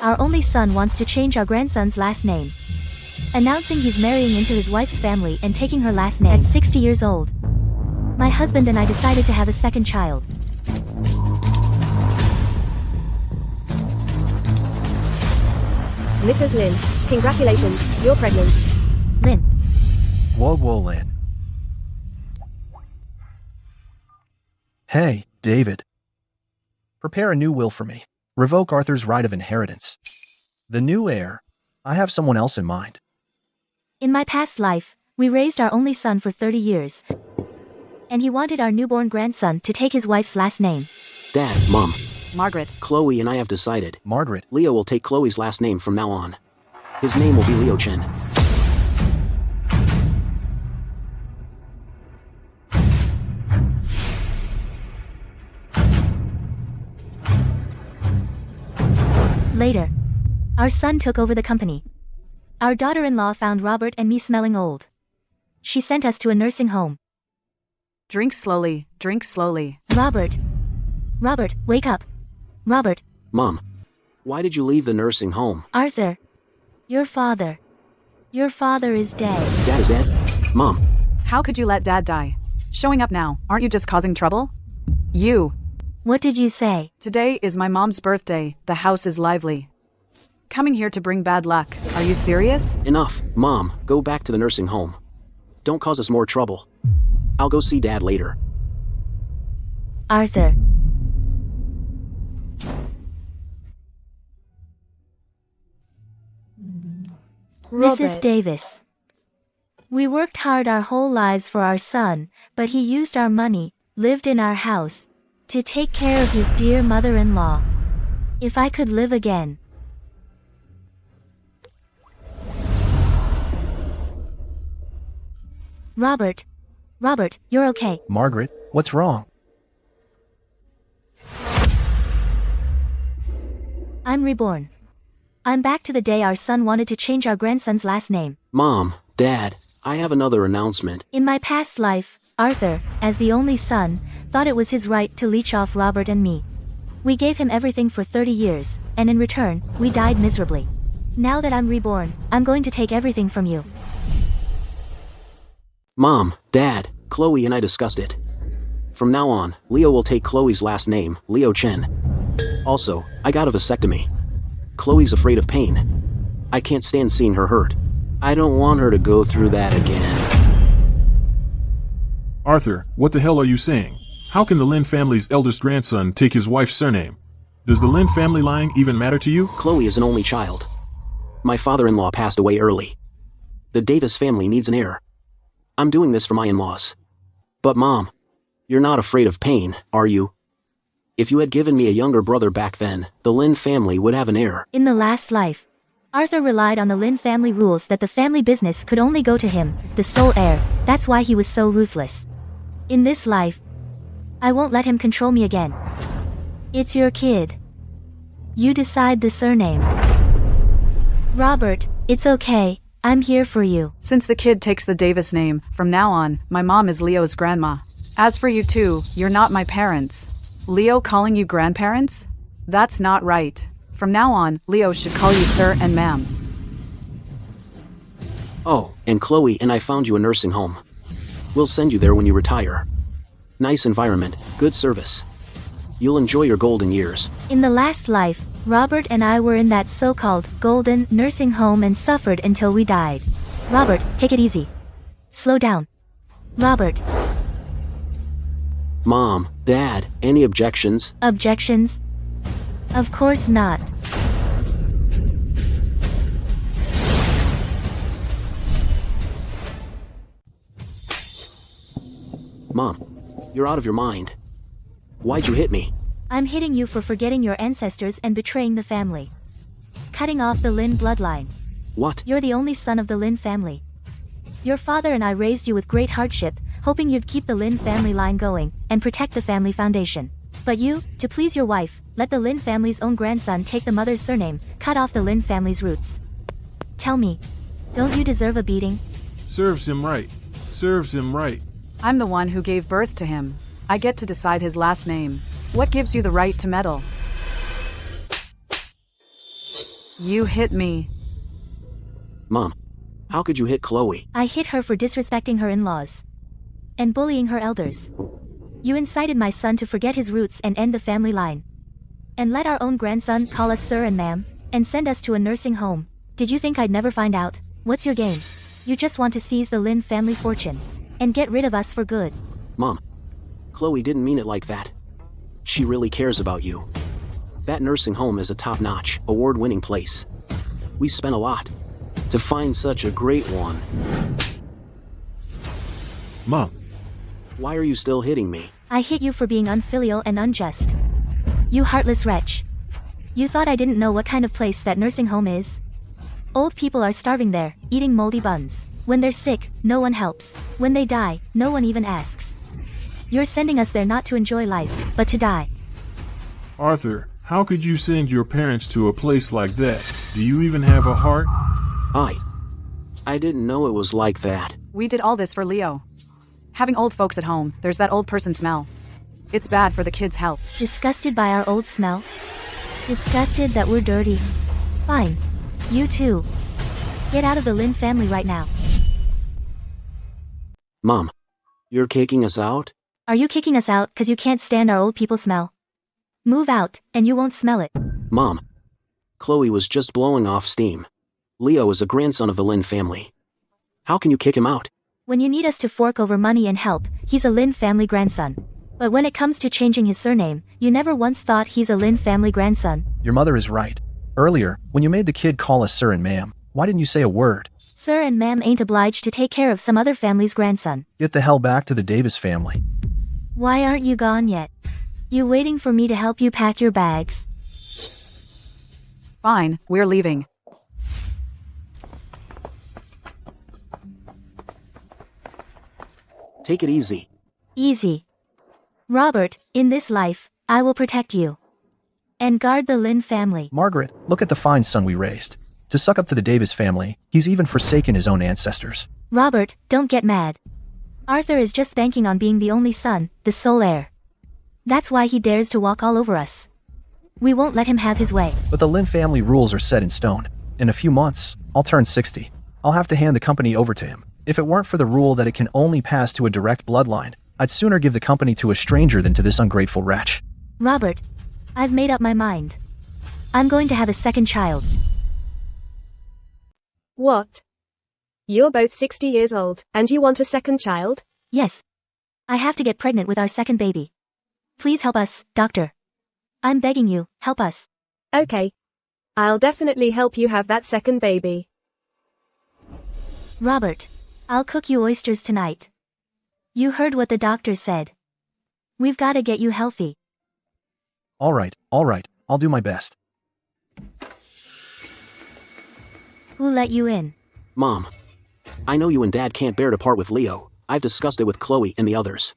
Our only son wants to change our grandson's last name, announcing he's marrying into his wife's family and taking her last name. At 60 years old, my husband and I decided to have a second child. Mrs. Lin, congratulations, you're pregnant. Lin. Whoa, Lin. Hey, David. Prepare a new will for me. Revoke Arthur's right of inheritance. The new heir. I have someone else in mind. In my past life, we raised our only son for 30 years. And he wanted our newborn grandson to take his wife's last name. Dad, Mom, Margaret. Chloe and I have decided. Margaret. Leo will take Chloe's last name from now on. His name will be Leo Chen. Later, our son took over the company. Our daughter-in-law found Robert and me smelling old. She sent us to a nursing home. Drink slowly, drink slowly. Robert, wake up. Robert. Mom, why did you leave the nursing home? Arthur, your father is dead. Dad is dead? Mom. How could you let Dad die? Showing up now, aren't you just causing trouble? You. What did you say? Today is my mom's birthday, the house is lively. Coming here to bring bad luck, are you serious? Enough, Mom, go back to the nursing home. Don't cause us more trouble. I'll go see Dad later. Arthur. Mrs. Davis. We worked hard our whole lives for our son, but he used our money, lived in our house, to take care of his dear mother-in-law. If I could live again. Robert, you're okay. Margaret, what's wrong? I'm reborn. I'm back to the day our son wanted to change our grandson's last name. Mom, Dad, I have another announcement. In my past life, Arthur, as the only son, thought it was his right to leech off Robert and me. We gave him everything for 30 years, and in return, we died miserably. Now that I'm reborn, I'm going to take everything from you. Mom, Dad, Chloe and I discussed it. From now on, Leo will take Chloe's last name, Leo Chen. Also, I got a vasectomy. Chloe's afraid of pain. I can't stand seeing her hurt. I don't want her to go through that again. Arthur, what the hell are you saying? How can the Lin family's eldest grandson take his wife's surname? Does the Lin family line even matter to you? Chloe is an only child. My father-in-law passed away early. The Davis family needs an heir. I'm doing this for my in-laws. But Mom, you're not afraid of pain, are you? If you had given me a younger brother back then, the Lin family would have an heir. In the last life, Arthur relied on the Lin family rules that the family business could only go to him, the sole heir. That's why he was so ruthless. In this life, I won't let him control me again. It's your kid. You decide the surname. Robert, it's okay. I'm here for you. Since the kid takes the Davis name, from now on, my mom is Leo's grandma. As for you two, you're not my parents. Leo calling you grandparents? That's not right. From now on, Leo should call you sir and ma'am. Oh, and Chloe and I found you a nursing home. We'll send you there when you retire. Nice environment, good service. You'll enjoy your golden years. In the last life, Robert and I were in that so-called golden nursing home and suffered until we died. Robert, take it easy. Slow down. Robert. Mom, Dad, any objections? Objections? Of course not. Mom, you're out of your mind. Why'd you hit me? I'm hitting you for forgetting your ancestors and betraying the family. Cutting off the Lin bloodline. What? You're the only son of the Lin family. Your father and I raised you with great hardship, hoping you'd keep the Lin family line going, and protect the family foundation. But you, to please your wife, let the Lin family's own grandson take the mother's surname, cut off the Lin family's roots. Tell me, don't you deserve a beating? Serves him right. Serves him right. I'm the one who gave birth to him. I get to decide his last name. What gives you the right to meddle? You hit me. Mom, how could you hit Chloe? I hit her for disrespecting her in-laws and bullying her elders. You incited my son to forget his roots and end the family line. And let our own grandson call us sir and ma'am, and send us to a nursing home. Did you think I'd never find out? What's your game? You just want to seize the Lin family fortune and get rid of us for good. Mom, Chloe didn't mean it like that. She really cares about you. That nursing home is a top-notch, award-winning place. We spent a lot to find such a great one. Mom, Why are you still hitting me? I hit you for being unfilial and unjust. You heartless wretch. You thought I didn't know what kind of place that nursing home is? Old people are starving there, eating moldy buns. When they're sick, no one helps. When they die, no one even asks. You're sending us there not to enjoy life, but to die. Arthur, how could you send your parents to a place like that? Do you even have a heart? I didn't know it was like that. We did all this for Leo. Having old folks at home, there's that old person smell. It's bad for the kids' health. Disgusted by our old smell? Disgusted that we're dirty? Fine. You too. Get out of the Lin family right now. Mom, you're kicking us out? Are you kicking us out because you can't stand our old people smell? Move out, and you won't smell it. Mom, Chloe was just blowing off steam. Leo is a grandson of the Lin family. How can you kick him out? When you need us to fork over money and help, he's a Lin family grandson. But when it comes to changing his surname, you never once thought he's a Lin family grandson. Your mother is right. Earlier, when you made the kid call us sir and ma'am, why didn't you say a word? Sir and ma'am ain't obliged to take care of some other family's grandson. Get the hell back to the Davis family. Why aren't you gone yet? You waiting for me to help you pack your bags? Fine, we're leaving. Take it easy. Easy. Robert, in this life, I will protect you. And guard the Lin family. Margaret, look at the fine son we raised. To suck up to the Davis family, he's even forsaken his own ancestors. Robert, don't get mad. Arthur is just banking on being the only son, the sole heir. That's why he dares to walk all over us. We won't let him have his way. But the Lin family rules are set in stone. In a few months, I'll turn 60. I'll have to hand the company over to him. If it weren't for the rule that it can only pass to a direct bloodline, I'd sooner give the company to a stranger than to this ungrateful wretch. Robert, I've made up my mind. I'm going to have a second child. What? You're both 60 years old, and you want a second child? Yes. I have to get pregnant with our second baby. Please help us, doctor. I'm begging you, help us. Okay. I'll definitely help you have that second baby. Robert, I'll cook you oysters tonight. You heard what the doctor said. We've got to get you healthy. All right, I'll do my best. Who let you in? Mom, I know you and Dad can't bear to part with Leo. I've discussed it with Chloe and the others.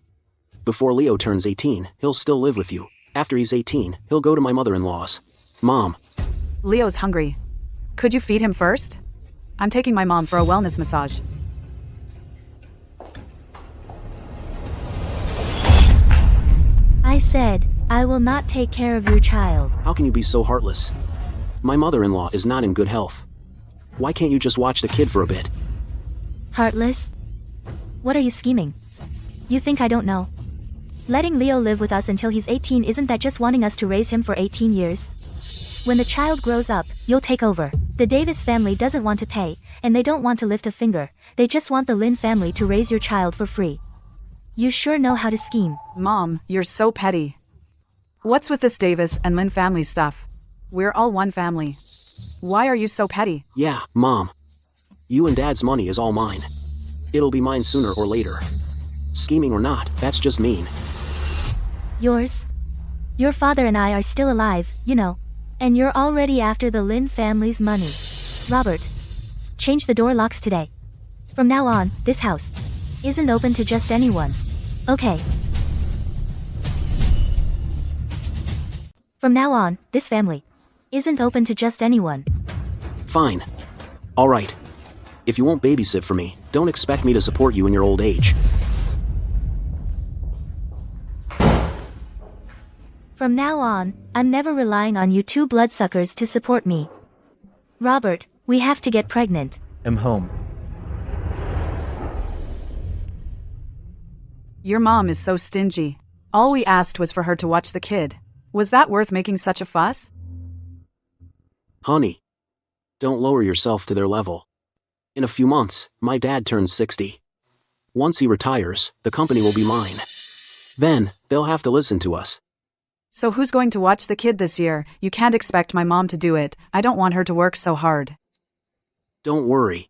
Before Leo turns 18, he'll still live with you. After he's 18, he'll go to my mother-in-law's. Mom. Leo's hungry. Could you feed him first? I'm taking my mom for a wellness massage. I said, I will not take care of your child. How can you be so heartless? My mother-in-law is not in good health. Why can't you just watch the kid for a bit? Heartless? What are you scheming? You think I don't know? Letting Leo live with us until he's 18, isn't that just wanting us to raise him for 18 years? When the child grows up, you'll take over. The Davis family doesn't want to pay, and they don't want to lift a finger. They just want the Lin family to raise your child for free. You sure know how to scheme. Mom, you're so petty. What's with this Davis and Lin family stuff? We're all one family. Why are you so petty? Yeah, Mom. You and Dad's money is all mine. It'll be mine sooner or later. Scheming or not, that's just mean. Yours? Your father and I are still alive, you know. And you're already after the Lin family's money. Robert, change the door locks today. From now on, this house isn't open to just anyone. Okay. From now on, this family isn't open to just anyone. Fine. All right. If you won't babysit for me, don't expect me to support you in your old age. From now on, I'm never relying on you two bloodsuckers to support me. Robert, we have to get pregnant. I'm home. Your mom is so stingy. All we asked was for her to watch the kid. Was that worth making such a fuss? Honey, don't lower yourself to their level. In a few months, my dad turns 60. Once he retires, the company will be mine. Then, they'll have to listen to us. So who's going to watch the kid this year? You can't expect my mom to do it. I don't want her to work so hard. Don't worry.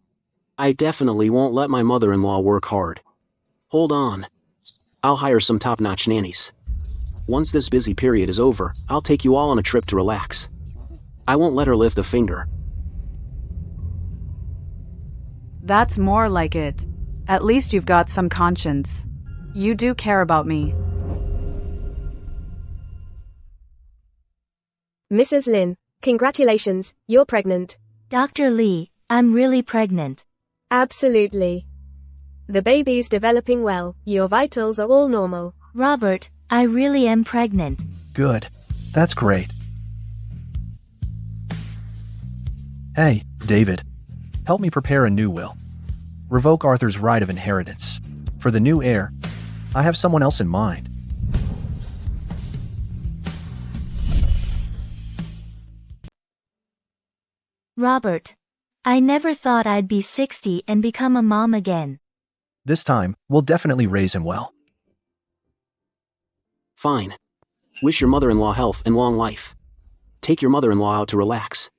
I definitely won't let my mother-in-law work hard. Hold on. I'll hire some top-notch nannies. Once this busy period is over, I'll take you all on a trip to relax. I won't let her lift a finger. That's more like it. At least you've got some conscience. You do care about me. Mrs. Lin, congratulations, you're pregnant. Dr. Lee, I'm really pregnant. Absolutely. The baby's developing well, your vitals are all normal. Robert, I really am pregnant. Good. That's great. Hey, David. Help me prepare a new will. Revoke Arthur's right of inheritance. For the new heir, I have someone else in mind. Robert, I never thought I'd be 60 and become a mom again. This time, we'll definitely raise him well. Fine. Wish your mother-in-law health and long life. Take your mother-in-law out to relax.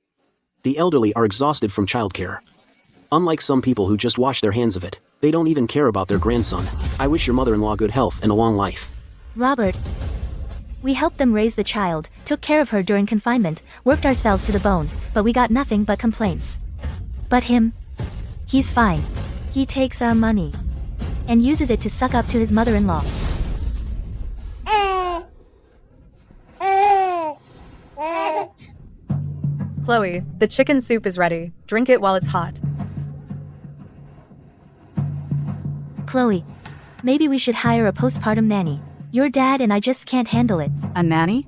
The elderly are exhausted from childcare. Unlike some people who just wash their hands of it, they don't even care about their grandson. I wish your mother-in-law good health and a long life. Robert, we helped them raise the child, took care of her during confinement, worked ourselves to the bone, but we got nothing but complaints. But him? He's fine. He takes our money and uses it to suck up to his mother-in-law. Chloe, the chicken soup is ready. Drink it while it's hot. Chloe, maybe we should hire a postpartum nanny. Your dad and I just can't handle it. A nanny?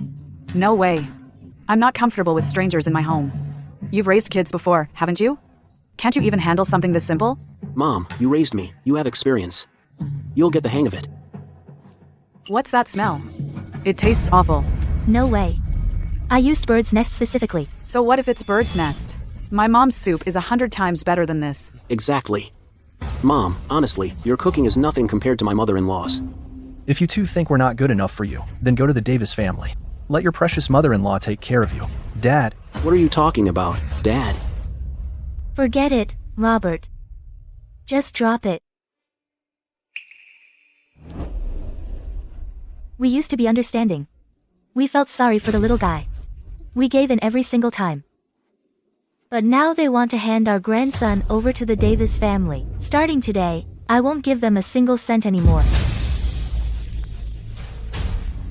No way. I'm not comfortable with strangers in my home. You've raised kids before, haven't you? Can't you even handle something this simple? Mom, you raised me. You have experience. You'll get the hang of it. What's that smell? It tastes awful. No way. I used bird's nest specifically. So what if it's bird's nest? My mom's soup is 100 times better than this. Exactly. Mom, honestly, your cooking is nothing compared to my mother-in-law's. If you two think we're not good enough for you, then go to the Davis family. Let your precious mother-in-law take care of you. Dad. What are you talking about, Dad? Forget it, Robert. Just drop it. We used to be understanding. We felt sorry for the little guy. We gave in every single time. But now they want to hand our grandson over to the Davis family. Starting today, I won't give them a single cent anymore.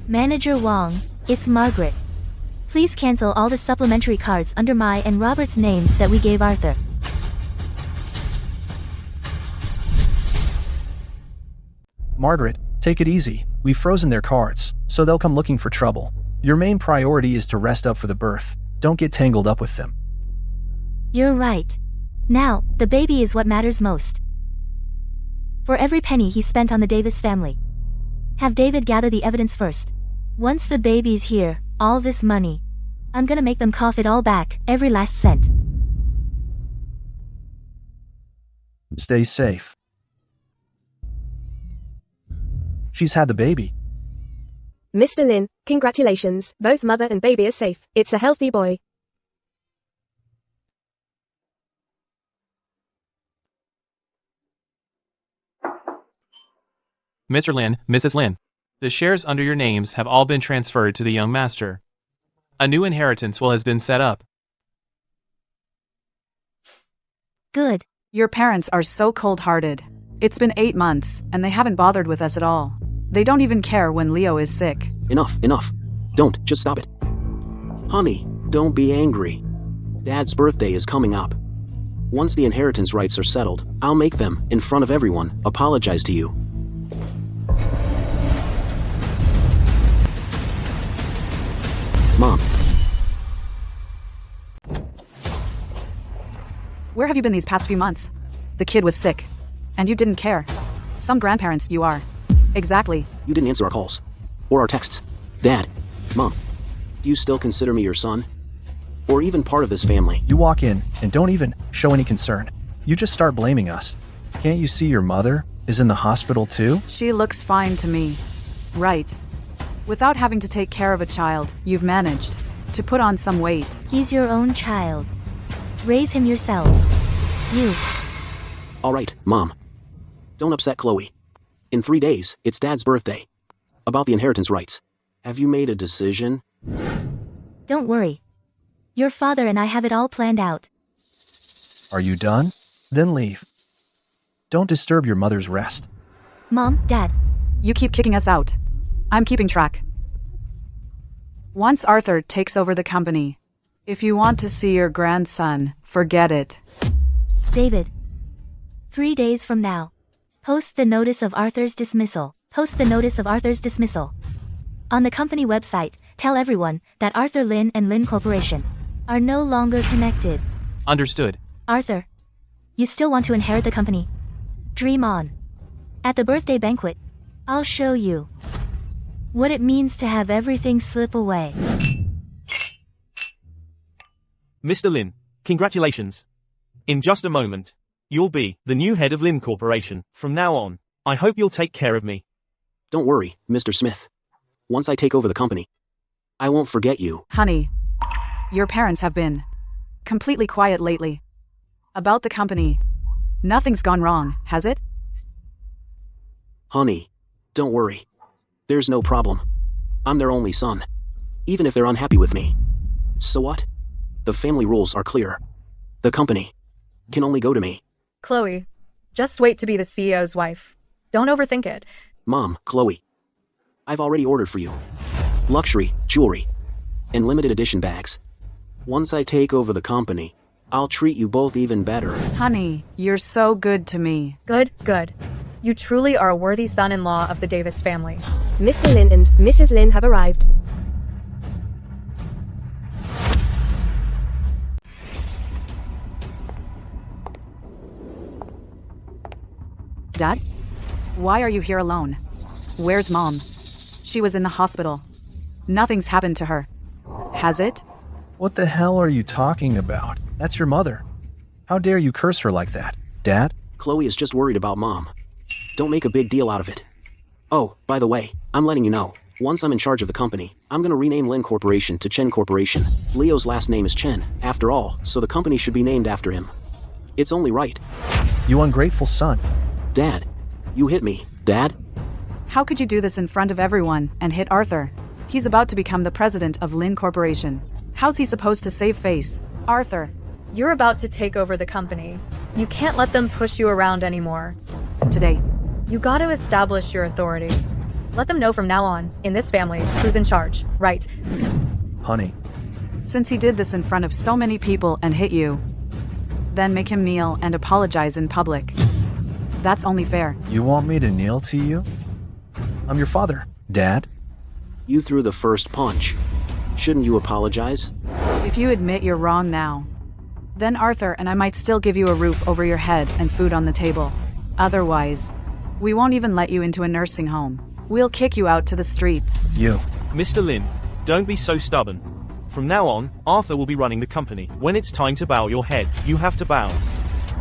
Manager Wong, it's Margaret. Please cancel all the supplementary cards under my and Robert's names that we gave Arthur. Margaret, take it easy. We've frozen their cards, so they'll come looking for trouble. Your main priority is to rest up for the birth. Don't get tangled up with them. You're right. Now, the baby is what matters most. For every penny he spent on the Davis family, have David gather the evidence first. Once the baby's here, all this money, I'm gonna make them cough it all back, every last cent. Stay safe. She's had the baby. Mr. Lin, congratulations, both mother and baby are safe. It's a healthy boy. Mr. Lin, Mrs. Lin, the shares under your names have all been transferred to the young master. A new inheritance will has been set up. Good. Your parents are so cold-hearted. It's been 8 months, and they haven't bothered with us at all. They don't even care when Leo is sick. Enough. Don't, just stop it. Honey, don't be angry. Dad's birthday is coming up. Once the inheritance rights are settled, I'll make them, in front of everyone, apologize to you. Mom. Where have you been these past few months? The kid was sick. And you didn't care. Some grandparents, you are. Exactly. You didn't answer our calls. Or our texts. Dad. Mom. Do you still consider me your son? Or even part of this family? You walk in and don't even show any concern. You just start blaming us. Can't you see your mother is in the hospital too? She looks fine to me. Right. Without having to take care of a child, you've managed to put on some weight. He's your own child. Raise him yourselves. You. All right, Mom. Don't upset Chloe. In 3 days, it's Dad's birthday. About the inheritance rights. Have you made a decision? Don't worry. Your father and I have it all planned out. Are you done? Then leave. Don't disturb your mother's rest. Mom, Dad. You keep kicking us out. I'm keeping track. Once Arthur takes over the company, if you want to see your grandson, forget it. David. 3 days from now. Post the notice of Arthur's dismissal. Post the notice of Arthur's dismissal. On the company website, tell everyone that Arthur Lin and Lin Corporation are no longer connected. Understood. Arthur, you still want to inherit the company? Dream on. At the birthday banquet, I'll show you what it means to have everything slip away. Mr. Lin, congratulations. In just a moment, you'll be the new head of Lin Corporation. From now on, I hope you'll take care of me. Don't worry, Mr. Smith. Once I take over the company, I won't forget you. Honey, your parents have been completely quiet lately. About the company, nothing's gone wrong, has it? Honey, don't worry. There's no problem. I'm their only son. Even if they're unhappy with me. So what? The family rules are clear. The company can only go to me. Chloe, just wait to be the CEO's wife. Don't overthink it. Mom, Chloe. I've already ordered for you. Luxury, jewelry, and limited edition bags. Once I take over the company, I'll treat you both even better. Honey, you're so good to me. Good, good. You truly are a worthy son-in-law of the Davis family. Mr. Lin and Mrs. Lin have arrived. Dad? Why are you here alone? Where's Mom? She was in the hospital. Nothing's happened to her. Has it? What the hell are you talking about? That's your mother. How dare you curse her like that, Dad? Chloe is just worried about Mom. Don't make a big deal out of it. Oh, by the way, I'm letting you know. Once I'm in charge of the company, I'm gonna rename Lin Corporation to Chen Corporation. Leo's last name is Chen, after all, so the company should be named after him. It's only right. You ungrateful son. Dad, you hit me. Dad? How could you do this in front of everyone and hit Arthur? He's about to become the president of Lin Corporation. How's he supposed to save face? Arthur. You're about to take over the company. You can't let them push you around anymore. Today. You gotta establish your authority. Let them know from now on, in this family, who's in charge, right? Honey. Since he did this in front of so many people and hit you, then make him kneel and apologize in public. That's only fair. You want me to kneel to you? I'm your father, Dad. You threw the first punch. Shouldn't you apologize? If you admit you're wrong now, then Arthur and I might still give you a roof over your head and food on the table. Otherwise, we won't even let you into a nursing home. We'll kick you out to the streets. You. Mr. Lin, don't be so stubborn. From now on, Arthur will be running the company. When it's time to bow your head, you have to bow.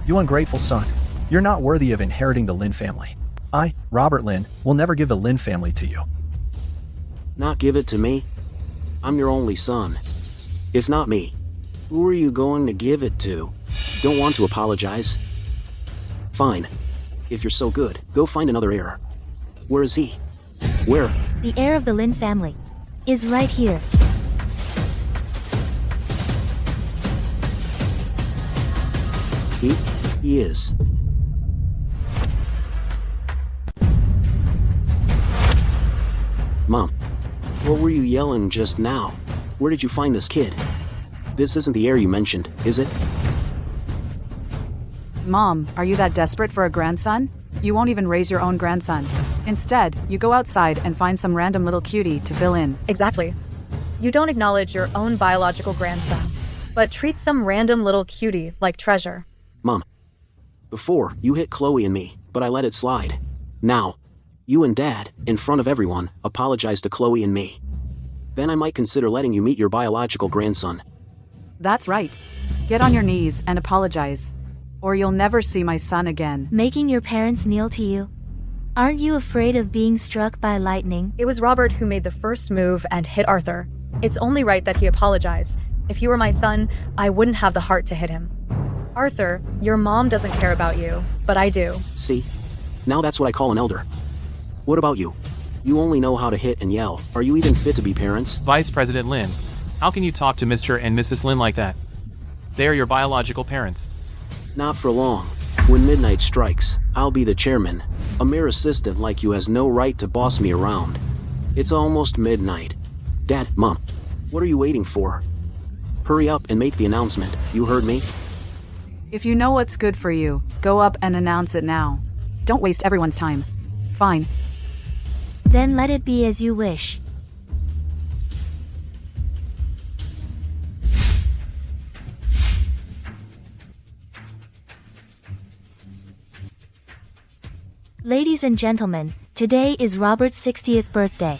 You ungrateful son. You're not worthy of inheriting the Lin family. I, Robert Lin, will never give the Lin family to you. Not give it to me? I'm your only son. If not me, who are you going to give it to? Don't want to apologize? Fine. If you're so good, go find another heir. Where is he? Where? The heir of the Lin family is right here. He is. Mom, what were you yelling just now? Where did you find this kid? This isn't the heir you mentioned, is it? Mom, are you that desperate for a grandson? You won't even raise your own grandson. Instead, you go outside and find some random little cutie to fill in. Exactly. You don't acknowledge your own biological grandson, but treat some random little cutie like treasure. Mom. Before, you hit Chloe and me, but I let it slide. Now, you and Dad, in front of everyone, apologize to Chloe and me. Then I might consider letting you meet your biological grandson. That's right. Get on your knees and apologize. Or you'll never see my son again. Making your parents kneel to you? Aren't you afraid of being struck by lightning? It was Robert who made the first move and hit Arthur. It's only right that he apologize. If he were my son, I wouldn't have the heart to hit him. Arthur, your mom doesn't care about you, but I do. See? Now that's what I call an elder. What about you? You only know how to hit and yell. Are you even fit to be parents? Vice President Lin, how can you talk to Mr. and Mrs. Lin like that? They are your biological parents. Not for long. When midnight strikes, I'll be the chairman. A mere assistant like you has no right to boss me around. It's almost midnight. Dad, Mom, what are you waiting for? Hurry up and make the announcement. You heard me? If you know what's good for you, go up and announce it now. Don't waste everyone's time. Fine. Then let it be as you wish. Ladies and gentlemen, today is Robert's 60th birthday.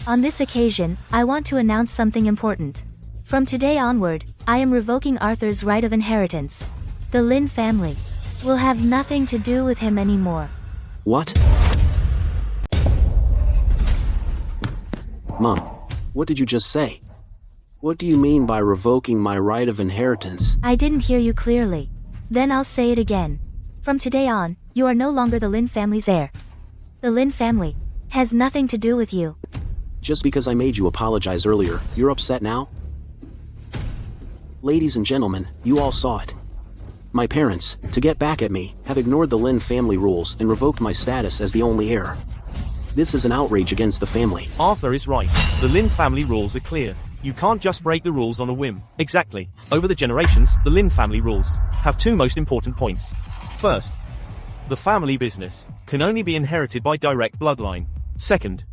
On this occasion, I want to announce something important. From today onward, I am revoking Arthur's right of inheritance. The Lin family will have nothing to do with him anymore. What? Mom, what did you just say? What do you mean by revoking my right of inheritance? I didn't hear you clearly. Then I'll say it again. From today on, you are no longer the Lin family's heir. The Lin family has nothing to do with you. Just because I made you apologize earlier, you're upset now? Ladies and gentlemen, you all saw it. My parents, to get back at me, have ignored the Lin family rules and revoked my status as the only heir. This is an outrage against the family. Arthur is right. The Lin family rules are clear. You can't just break the rules on a whim. Exactly. Over the generations, the Lin family rules have two most important points. First, the family business can only be inherited by direct bloodline. Second,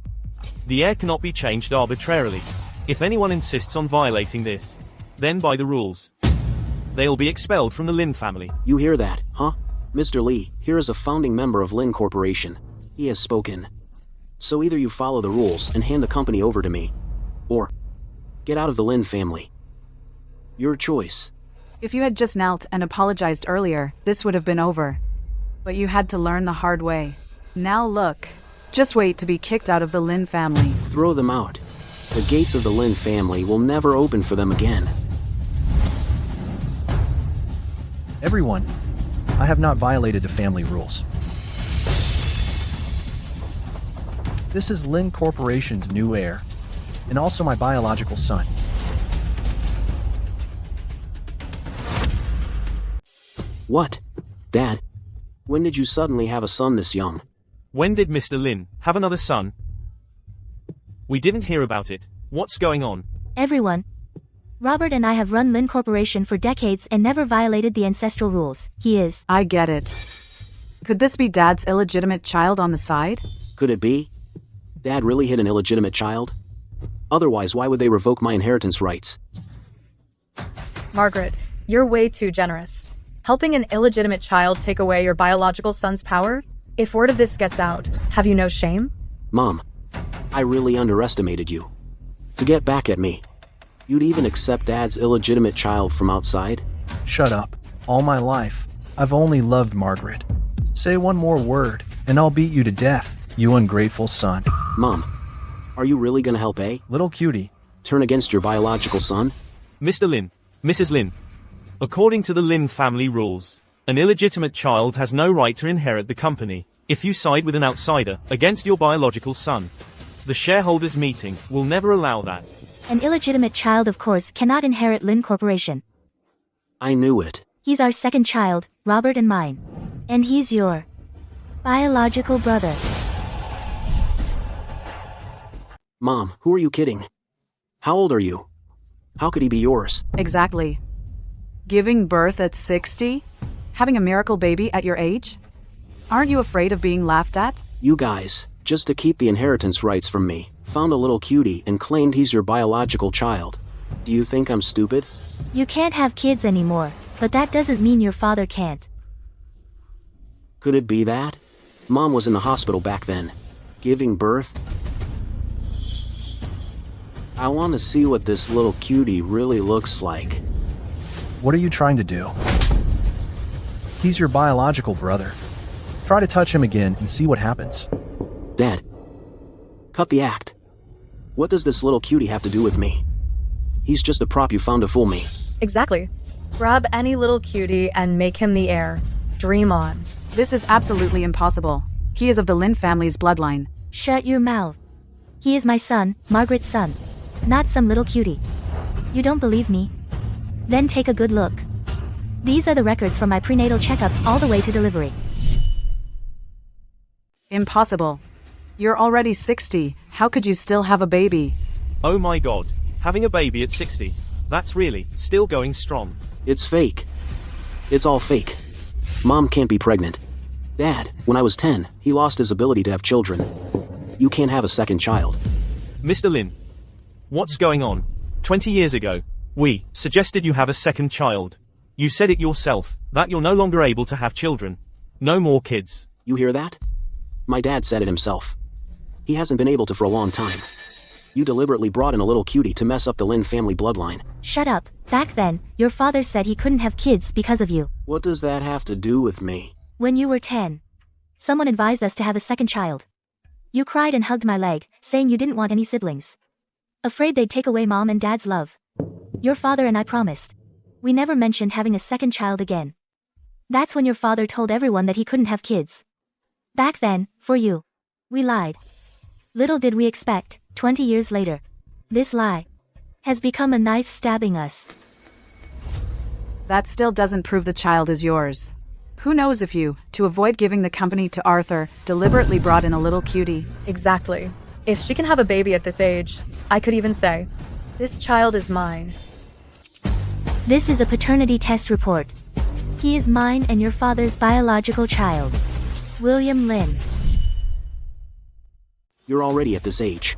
the heir cannot be changed arbitrarily. If anyone insists on violating this, then by the rules, they'll be expelled from the Lin family. You hear that, huh? Mr. Lee, here is a founding member of Lin Corporation. He has spoken. So either you follow the rules and hand the company over to me, or get out of the Lin family. Your choice. If you had just knelt and apologized earlier, this would have been over. But you had to learn the hard way. Now look. Just wait to be kicked out of the Lin family. Throw them out. The gates of the Lin family will never open for them again. Everyone, I have not violated the family rules. This is Lin Corporation's new heir, and also my biological son. What? Dad? When did you suddenly have a son this young? When did Mr. Lin have another son? We didn't hear about it. What's going on? Everyone. Robert and I have run Lin Corporation for decades and never violated the ancestral rules. He is. I get it. Could this be Dad's illegitimate child on the side? Could it be? Dad really hit an illegitimate child? Otherwise, why would they revoke my inheritance rights? Margaret, you're way too generous. Helping an illegitimate child take away your biological son's power? If word of this gets out, have you no shame? Mom, I really underestimated you. To get back at me, you'd even accept Dad's illegitimate child from outside? Shut up. All my life, I've only loved Margaret. Say one more word, and I'll beat you to death, you ungrateful son. Mom, are you really gonna help Little cutie. turn against your biological son? Mr. Lin, Mrs. Lin. According to the Lin family rules, an illegitimate child has no right to inherit the company. If you side with an outsider against your biological son, the shareholders' meeting will never allow that. An illegitimate child, of course, cannot inherit Lin Corporation. I knew it. He's our second child, Robert and mine. And he's your biological brother. Mom, who are you kidding? How old are you? How could he be yours? Exactly. Giving birth at 60? Having a miracle baby at your age? Aren't you afraid of being laughed at? You guys, just to keep the inheritance rights from me, found a little cutie and claimed he's your biological child. Do you think I'm stupid? You can't have kids anymore, but that doesn't mean your father can't. Could it be that? Mom was in the hospital back then, giving birth. I want to see what this little cutie really looks like. What are you trying to do? He's your biological brother. Try to touch him again and see what happens. Dad, cut the act. What does this little cutie have to do with me? He's just a prop you found to fool me. Exactly. Grab any little cutie and make him the heir. Dream on. This is absolutely impossible. He is of the Lin family's bloodline. Shut your mouth. He is my son, Margaret's son. Not some little cutie. You don't believe me? Then take a good look. These are the records from my prenatal checkups all the way to delivery. Impossible. You're already 60. How could you still have a baby? Oh my god. Having a baby at 60. That's really still going strong. It's fake. It's all fake. Mom can't be pregnant. Dad, when I was 10, he lost his ability to have children. You can't have a second child. Mr. Lin, what's going on? 20 years ago, we suggested you have a second child. You said it yourself, that you're no longer able to have children. No more kids. You hear that? My dad said it himself. He hasn't been able to for a long time. You deliberately brought in a little cutie to mess up the Lin family bloodline. Shut up. Back then, your father said he couldn't have kids because of you. What does that have to do with me? When you were 10, someone advised us to have a second child. You cried and hugged my leg, saying you didn't want any siblings. Afraid they'd take away mom and dad's love. Your father and I promised. We never mentioned having a second child again. That's when your father told everyone that he couldn't have kids. Back then, for you. We lied. Little did we expect, 20 years later, this lie has become a knife stabbing us. That still doesn't prove the child is yours. Who knows if you, to avoid giving the company to Arthur, deliberately brought in a little cutie. Exactly. If she can have a baby at this age, I could even say, this child is mine. This is a paternity test report. He is mine and your father's biological child. William Lin. You're already at this age.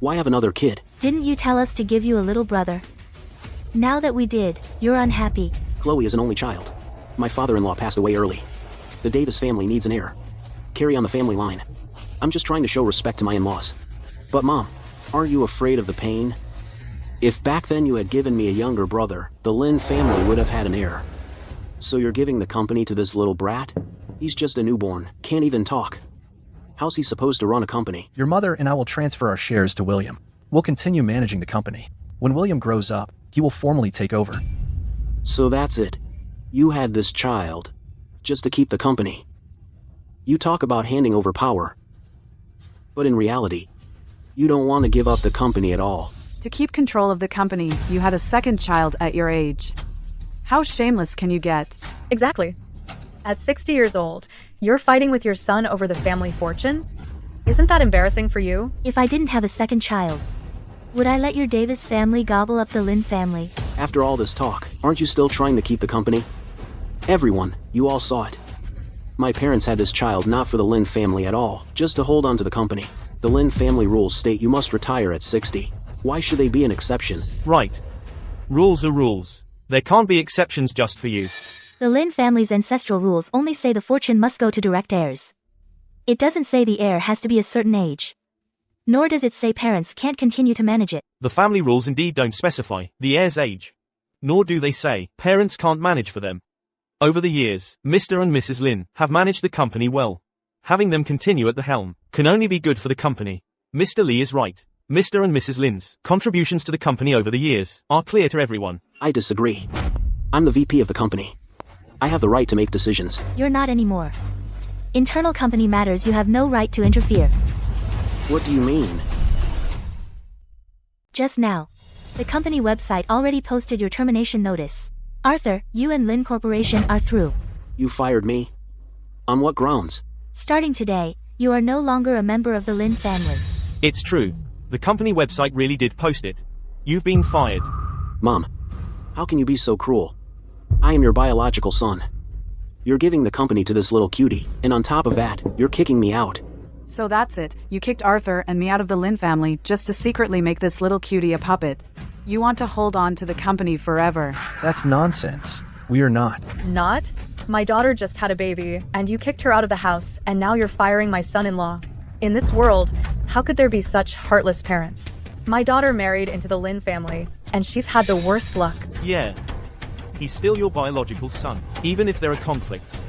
Why have another kid? Didn't you tell us to give you a little brother? Now that we did, you're unhappy. Chloe is an only child. My father-in-law passed away early. The Davis family needs an heir. Carry on the family line. I'm just trying to show respect to my in-laws. But Mom, aren't you afraid of the pain? If back then you had given me a younger brother, the Lin family would have had an heir. So you're giving the company to this little brat? He's just a newborn, can't even talk. How's he supposed to run a company? Your mother and I will transfer our shares to William. We'll continue managing the company. When William grows up, he will formally take over. So that's it. You had this child, just to keep the company. You talk about handing over power. But in reality, you don't want to give up the company at all. To keep control of the company, you had a second child at your age. How shameless can you get? Exactly. At 60 years old, you're fighting with your son over the family fortune? Isn't that embarrassing for you? If I didn't have a second child, would I let your Davis family gobble up the Lin family? After all this talk, aren't you still trying to keep the company? Everyone, you all saw it. My parents had this child not for the Lin family at all, just to hold on to the company. The Lin family rules state you must retire at 60. Why should they be an exception? Right. Rules are rules. There can't be exceptions just for you. The Lin family's ancestral rules only say the fortune must go to direct heirs. It doesn't say the heir has to be a certain age. Nor does it say parents can't continue to manage it. The family rules indeed don't specify the heir's age. Nor do they say parents can't manage for them. Over the years, Mr. and Mrs. Lin have managed the company well. Having them continue at the helm can only be good for the company. Mr. Lee is right. Mr. and Mrs. Lin's contributions to the company over the years are clear to everyone. I disagree. I'm the VP of the company. I have the right to make decisions. You're not anymore. Internal company matters you have no right to interfere. What do you mean? Just now. The company website already posted your termination notice. Arthur, you and Lin Corporation are through. You fired me? On what grounds? Starting today, you are no longer a member of the Lin family. It's true. The company website really did post it. You've been fired. Mom, how can you be so cruel? I am your biological son. You're giving the company to this little cutie, and on top of that, you're kicking me out. So that's it. You kicked Arthur and me out of the Lin family just to secretly make this little cutie a puppet. You want to hold on to the company forever. That's nonsense. We are not. Not? My daughter just had a baby, and you kicked her out of the house, and now you're firing my son-in-law. In this world, how could there be such heartless parents? My daughter married into the Lin family, and she's had the worst luck. Yeah. He's still your biological son, even if there are conflicts.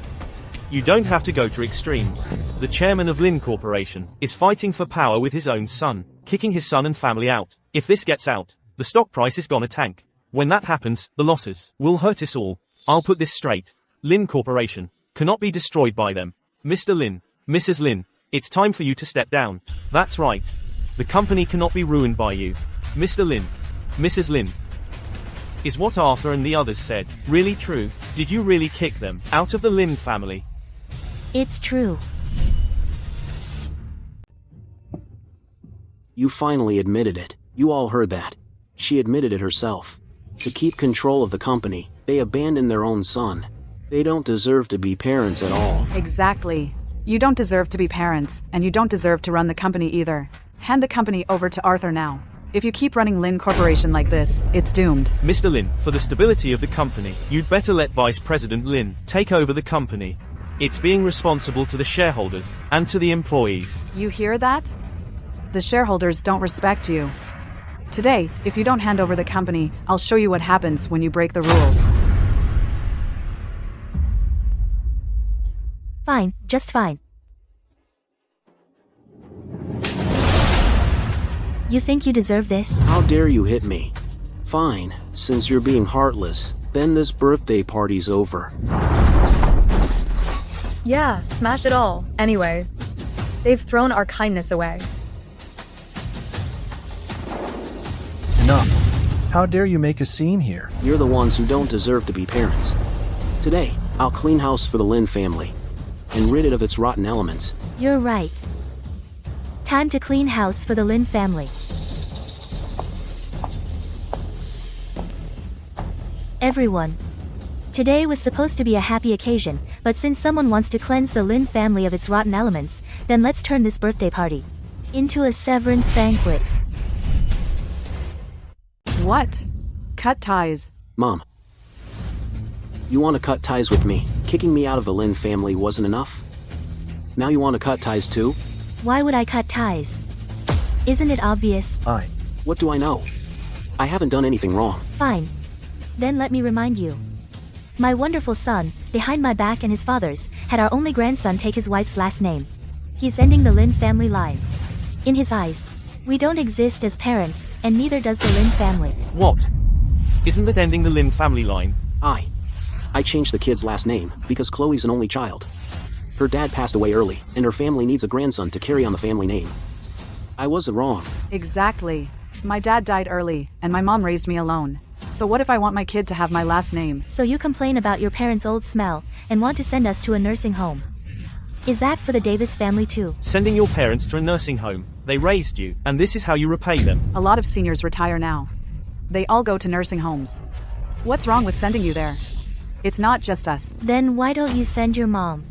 You don't have to go to extremes. The chairman of Lin Corporation is fighting for power with his own son, kicking his son and family out. If this gets out, the stock price is gonna tank. When that happens, the losses will hurt us all. I'll put this straight. Lin Corporation cannot be destroyed by them. Mr. Lin, Mrs. Lin, it's time for you to step down. That's right. The company cannot be ruined by you. Mr. Lin, Mrs. Lin. Is what Arthur and the others said really true? Did you really kick them out of the Lin family? It's true. You finally admitted it. You all heard that. She admitted it herself. To keep control of the company, they abandoned their own son. They don't deserve to be parents at all. Exactly. You don't deserve to be parents, and you don't deserve to run the company either. Hand the company over to Arthur now. If you keep running Lin Corporation like this, it's doomed. Mr. Lin, for the stability of the company, you'd better let Vice President Lin take over the company. It's being responsible to the shareholders and to the employees. You hear that? The shareholders don't respect you. Today, if you don't hand over the company, I'll show you what happens when you break the rules. Fine, just fine. You think you deserve this? How dare you hit me? Fine, since you're being heartless, then this birthday party's over. Yeah, smash it all. Anyway, they've thrown our kindness away. Enough. How dare you make a scene here? You're the ones who don't deserve to be parents. Today, I'll clean house for the Lin family and rid it of its rotten elements. You're right. Time to clean house for the Lin family. Everyone. Today was supposed to be a happy occasion, but since someone wants to cleanse the Lin family of its rotten elements, then let's turn this birthday party into a severance banquet. What? Cut ties. Mom. You want to cut ties with me? Kicking me out of the Lin family wasn't enough? Now you want to cut ties too? Why would I cut ties? Isn't it obvious? What do I know? I haven't done anything wrong. Fine. Then let me remind you. My wonderful son, behind my back and his father's, had our only grandson take his wife's last name. He's ending the Lin family line. In his eyes, we don't exist as parents, and neither does the Lin family. What? Isn't that ending the Lin family line? I changed the kid's last name because Chloe's an only child. Her dad passed away early, and her family needs a grandson to carry on the family name. I wasn't wrong. Exactly. My dad died early, and my mom raised me alone. So what if I want my kid to have my last name? So you complain about your parents' old smell, and want to send us to a nursing home. Is that for the Davis family too? Sending your parents to a nursing home. They raised you, and this is how you repay them. A lot of seniors retire now. They all go to nursing homes. What's wrong with sending you there? It's not just us. Then why don't you send your mom?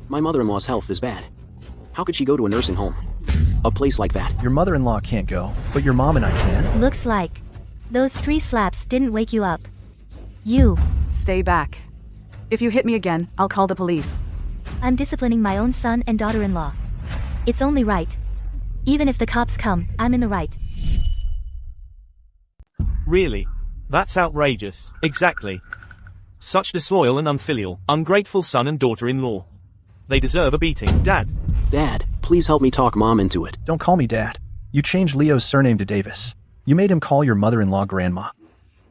My mother-in-law's health is bad. How could she go to a nursing home? A place like that. Your mother-in-law can't go, but your mom and I can. Looks like those 3 slaps didn't wake you up. You. Stay back. If you hit me again, I'll call the police. I'm disciplining my own son and daughter-in-law. It's only right. Even if the cops come, I'm in the right. Really? That's outrageous. Exactly. Such disloyal and unfilial, ungrateful son and daughter-in-law. They deserve a beating. Dad, please help me talk Mom into it. Don't call me Dad. You changed Leo's surname to Davis. You made him call your mother-in-law Grandma.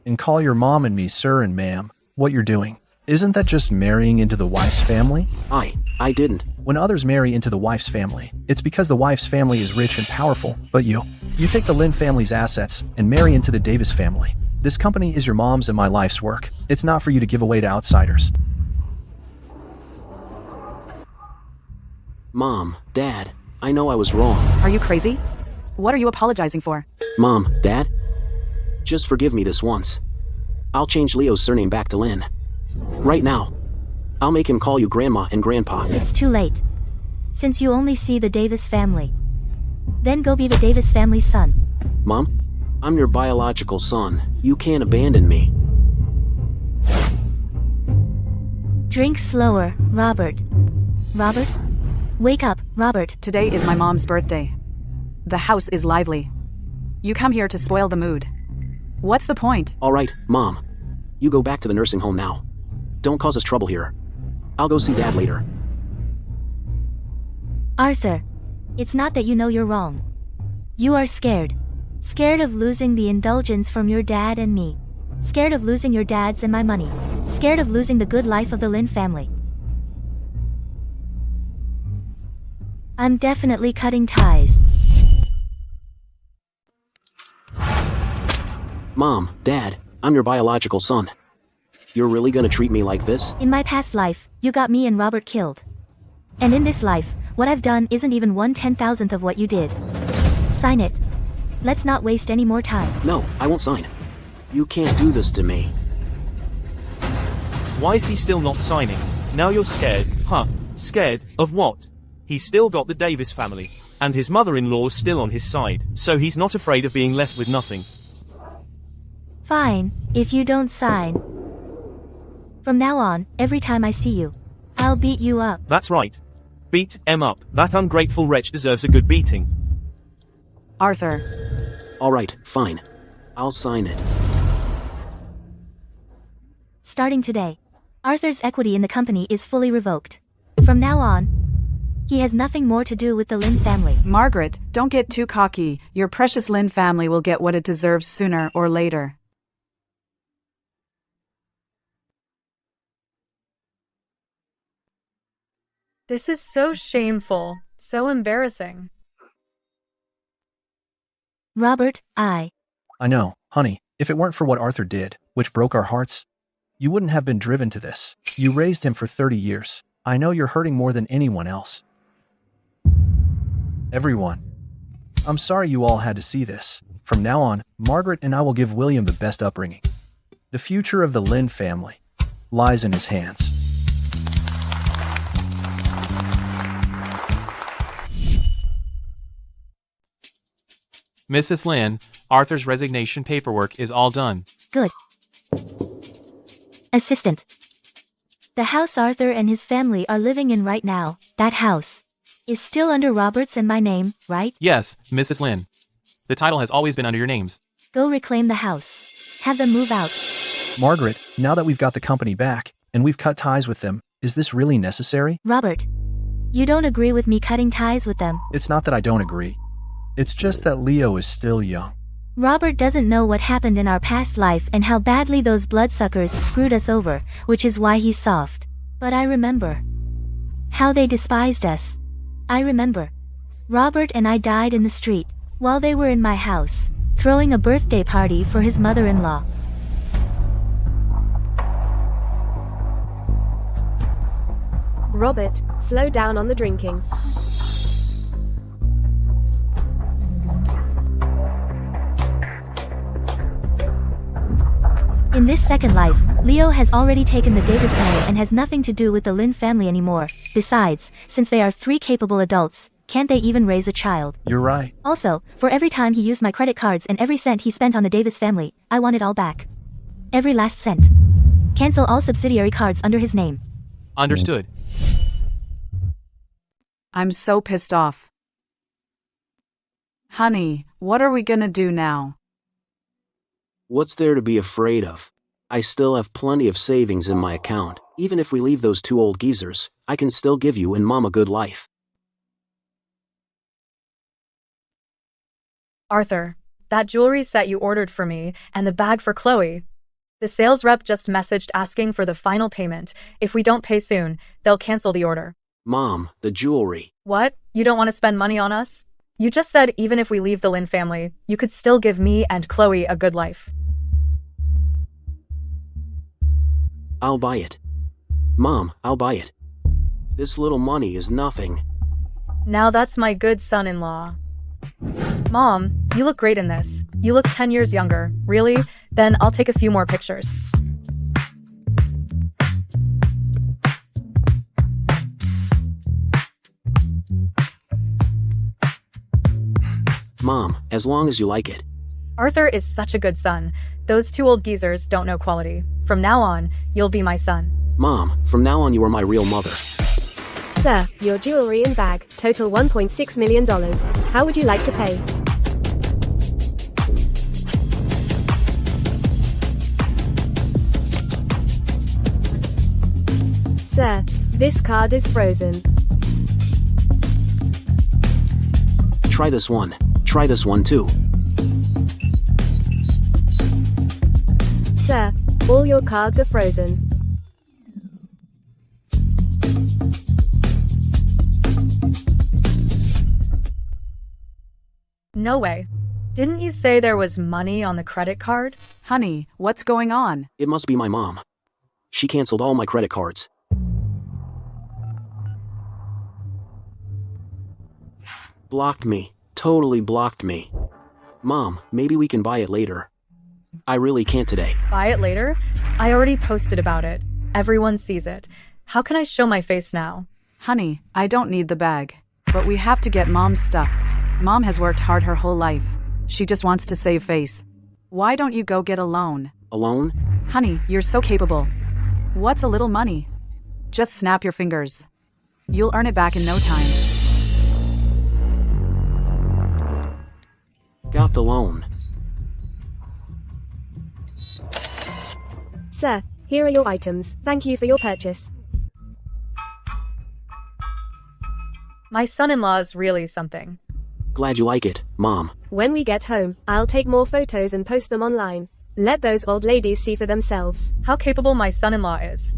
And call your mom and me Sir and Ma'am. What you're doing. Isn't that just marrying into the wife's family? I didn't. When others marry into the wife's family, it's because the wife's family is rich and powerful, but you take the Lin family's assets and marry into the Davis family. This company is your mom's and my life's work. It's not for you to give away to outsiders. Mom, Dad, I know I was wrong. Are you crazy? What are you apologizing for? Mom, Dad, just forgive me this once. I'll change Leo's surname back to Lin. Right now. I'll make him call you Grandma and Grandpa. It's too late. Since you only see the Davis family. Then go be the Davis family's son. Mom, I'm your biological son. You can't abandon me. Drink slower, Robert. Robert? Wake up, Robert. Today is my mom's birthday. The house is lively. You come here to spoil the mood. What's the point? All right, Mom. You go back to the nursing home now. Don't cause us trouble here. I'll go see Dad later. Arthur. It's not that you know you're wrong. You are scared. Scared of losing the indulgence from your dad and me. Scared of losing your dad's and my money. Scared of losing the good life of the Lin family. I'm definitely cutting ties. Mom, Dad, I'm your biological son. You're really gonna treat me like this? In my past life, you got me and Robert killed. And in this life, what I've done isn't even 1/10,000th of what you did. Sign it. Let's not waste any more time. No, I won't sign. You can't do this to me. Why is he still not signing? Now you're scared, huh? Scared of what? He's still got the Davis family, and his mother-in-law's still on his side, so he's not afraid of being left with nothing. Fine, if you don't sign. From now on, every time I see you, I'll beat you up. That's right. Beat em up. That ungrateful wretch deserves a good beating. Arthur. All right, fine. I'll sign it. Starting today, Arthur's equity in the company is fully revoked. From now on, he has nothing more to do with the Lin family. Margaret, don't get too cocky. Your precious Lin family will get what it deserves sooner or later. This is so shameful, so embarrassing. Robert, I know, honey, if it weren't for what Arthur did, which broke our hearts, you wouldn't have been driven to this. You raised him for 30 years. I know you're hurting more than anyone else. Everyone. I'm sorry you all had to see this. From now on, Margaret and I will give William the best upbringing. The future of the Lin family lies in his hands. Mrs. Lin, Arthur's resignation paperwork is all done. Good. Assistant. The house Arthur and his family are living in right now, that house, is still under Robert's and my name, right? Yes, Mrs. Lin. The title has always been under your names. Go reclaim the house. Have them move out. Margaret, now that we've got the company back, and we've cut ties with them, is this really necessary? Robert, you don't agree with me cutting ties with them. It's not that I don't agree. It's just that Leo is still young. Robert doesn't know what happened in our past life and how badly those bloodsuckers screwed us over, which is why he's soft. But I remember how they despised us. I remember Robert and I died in the street while they were in my house, throwing a birthday party for his mother-in-law. Robert, slow down on the drinking. In this second life, Leo has already taken the Davis name and has nothing to do with the Lin family anymore. Besides, since they are 3 capable adults, can't they even raise a child? You're right. Also, for every time he used my credit cards and every cent he spent on the Davis family, I want it all back. Every last cent. Cancel all subsidiary cards under his name. Understood. I'm so pissed off. Honey, what are we gonna do now? What's there to be afraid of? I still have plenty of savings in my account. Even if we leave those 2 old geezers, I can still give you and Mom a good life. Arthur, that jewelry set you ordered for me, and the bag for Chloe. The sales rep just messaged asking for the final payment. If we don't pay soon, they'll cancel the order. Mom, the jewelry. What? You don't want to spend money on us? You just said even if we leave the Lin family, you could still give me and Chloe a good life. I'll buy it. Mom, I'll buy it. This little money is nothing. Now that's my good son-in-law. Mom, you look great in this. You look 10 years younger. Really? Then I'll take a few more pictures. Mom, as long as you like it. Arthur is such a good son. Those 2 old geezers don't know quality. From now on, you'll be my son. Mom, from now on you are my real mother. Sir, your jewelry and bag, total $1.6 million. How would you like to pay? Sir, this card is frozen. Try this one. Try this one too. Sir, all your cards are frozen. No way. Didn't you say there was money on the credit card? Honey, what's going on? It must be my mom. She canceled all my credit cards. Blocked me. Totally blocked me. Mom, maybe we can buy it later. I really can't today. Buy it later? I already posted about it. Everyone sees it. How can I show my face now? Honey, I don't need the bag. But we have to get Mom's stuff. Mom has worked hard her whole life. She just wants to save face. Why don't you go get a loan? A loan? Honey, you're so capable. What's a little money? Just snap your fingers. You'll earn it back in no time. Got the loan. Sir, here are your items. Thank you for your purchase. My son-in-law is really something. Glad you like it, Mom. When we get home, I'll take more photos and post them online. Let those old ladies see for themselves. How capable my son-in-law is.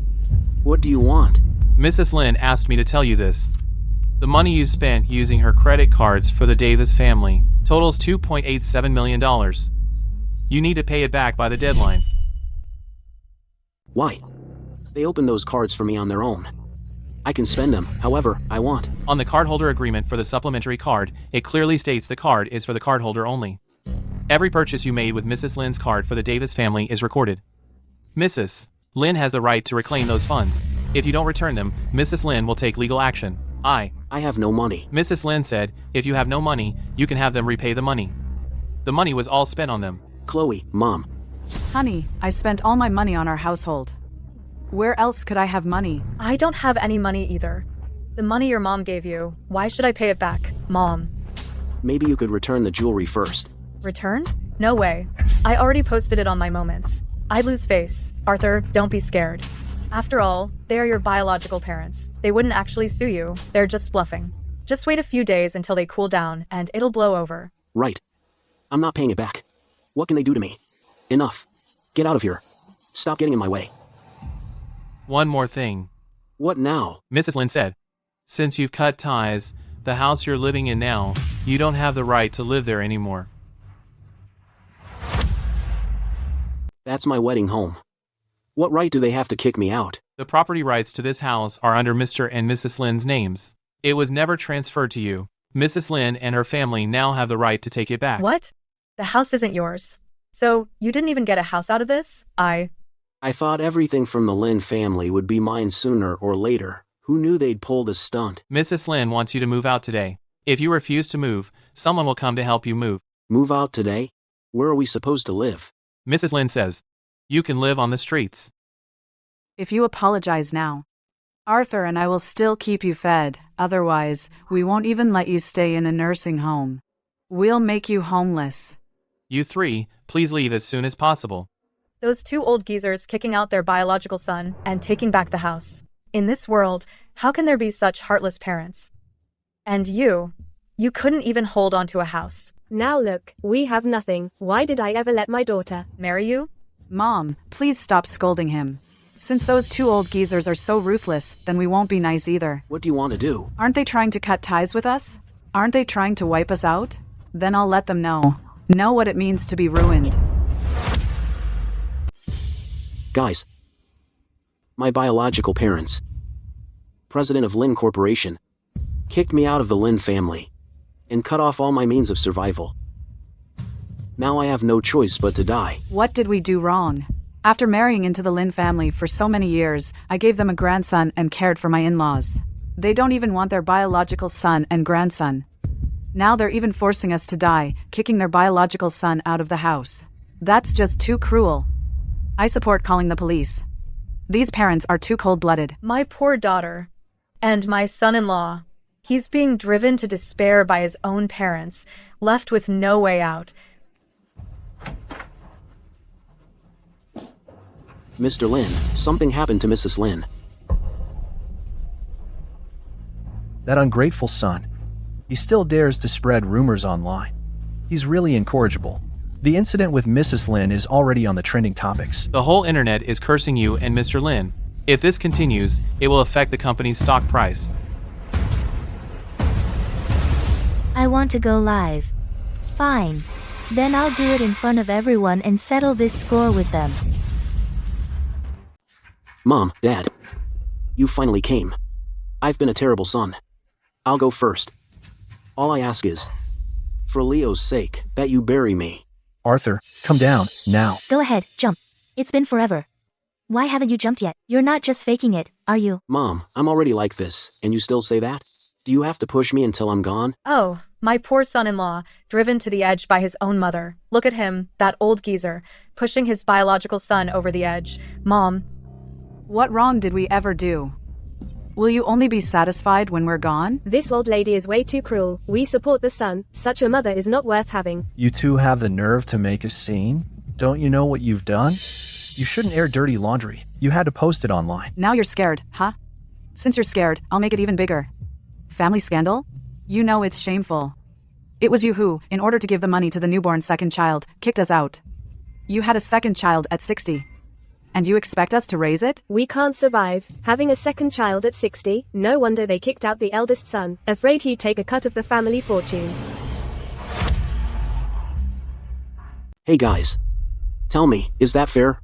What do you want? Mrs. Lin asked me to tell you this. The money you spent using her credit cards for the Davis family totals $2.87 million. You need to pay it back by the deadline. Why? They opened those cards for me on their own. I can spend them however I want. On the cardholder agreement for the supplementary card, it clearly states the card is for the cardholder only. Every purchase you made with Mrs. Lin's card for the Davis family is recorded. Mrs. Lin has the right to reclaim those funds. If you don't return them, Mrs. Lin will take legal action. I have no money. Mrs. Lin said, if you have no money, you can have them repay the money. The money was all spent on them. Chloe, Mom. Honey, I spent all my money on our household. Where else could I have money? I don't have any money either. The money your mom gave you, why should I pay it back, Mom? Maybe you could return the jewelry first. Returned? No way. I already posted it on my moments. I'd lose face. Arthur, don't be scared. After all, they are your biological parents. They wouldn't actually sue you. They're just bluffing. Just wait a few days until they cool down, and it'll blow over. Right. I'm not paying it back. What can they do to me? Enough. Get out of here. Stop getting in my way. One more thing. What now? Mrs. Lin said, since you've cut ties, the house you're living in now, you don't have the right to live there anymore. That's my wedding home. What right do they have to kick me out? The property rights to this house are under Mr. and Mrs. Lin's names. It was never transferred to you. Mrs. Lin and her family now have the right to take it back. What? The house isn't yours. So, you didn't even get a house out of this? I thought everything from the Lin family would be mine sooner or later. Who knew they'd pull the stunt? Mrs. Lin wants you to move out today. If you refuse to move, someone will come to help you move. Move out today? Where are we supposed to live? Mrs. Lin says, you can live on the streets. If you apologize now, Arthur and I will still keep you fed. Otherwise, we won't even let you stay in a nursing home. We'll make you homeless. You three, please leave as soon as possible. Those two old geezers kicking out their biological son and taking back the house. In this world, how can there be such heartless parents? And you couldn't even hold on to a house. Now look, we have nothing. Why did I ever let my daughter Marry you? Mom, please stop scolding him. Since those two old geezers are so ruthless, then we won't be nice either. What do you want to do? Aren't they trying to cut ties with us? Aren't they trying to wipe us out? Then I'll let them know what it means to be ruined. Guys. My biological parents, president of Lin Corporation, kicked me out of the Lin family and cut off all my means of survival. Now I have no choice but to die. What did we do wrong? After marrying into the Lin family for so many years, I gave them a grandson and cared for my in-laws. They don't even want their biological son and grandson. Now they're even forcing us to die, kicking their biological son out of the house. That's just too cruel. I support calling the police. These parents are too cold-blooded. My poor daughter. And my son-in-law. He's being driven to despair by his own parents, left with no way out. Mr. Lin, something happened to Mrs. Lin. That ungrateful son. He still dares to spread rumors online. He's really incorrigible. The incident with Mrs. Lin is already on the trending topics. The whole internet is cursing you and Mr. Lin. If this continues, it will affect the company's stock price. I want to go live. Fine. Then I'll do it in front of everyone and settle this score with them. Mom, Dad. You finally came. I've been a terrible son. I'll go first. All I ask is, for Leo's sake, that you bury me. Arthur, come down, now. Go ahead, jump. It's been forever. Why haven't you jumped yet? You're not just faking it, are you? Mom, I'm already like this, and you still say that? Do you have to push me until I'm gone? Oh, my poor son-in-law, driven to the edge by his own mother. Look at him, that old geezer, pushing his biological son over the edge. Mom. What wrong did we ever do? Will you only be satisfied when we're gone? This old lady is way too cruel. We support the son. Such a mother is not worth having. You two have the nerve to make a scene? Don't you know what you've done? You shouldn't air dirty laundry. You had to post it online. Now you're scared, huh? Since you're scared, I'll make it even bigger. Family scandal? You know it's shameful. It was you who, in order to give the money to the newborn second child, kicked us out. You had a second child at 60. And you expect us to raise it? We can't survive. Having a second child at 60, no wonder they kicked out the eldest son, afraid he'd take a cut of the family fortune. Hey guys. Tell me, is that fair?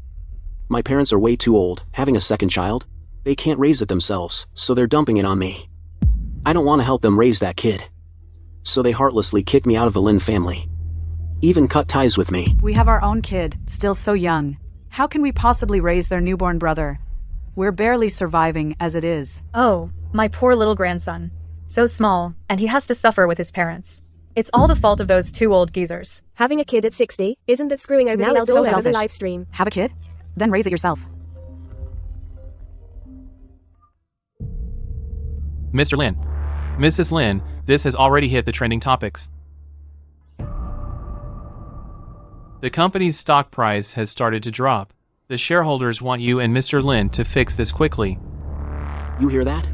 My parents are way too old, having a second child. They can't raise it themselves, so they're dumping it on me. I don't want to help them raise that kid. So they heartlessly kicked me out of the Lin family. Even cut ties with me. We have our own kid, still so young. How can we possibly raise their newborn brother? We're barely surviving as it is. Oh, my poor little grandson. So small, and he has to suffer with his parents. It's all the fault of those two old geezers. Having a kid at 60, isn't that screwing over Now the it's eldest so over the selfish. live stream? Have a kid? Then raise it yourself. Mr. Lin. Mrs. Lin, this has already hit the trending topics. The company's stock price has started to drop. The shareholders want you and Mr. Lin to fix this quickly. You hear that?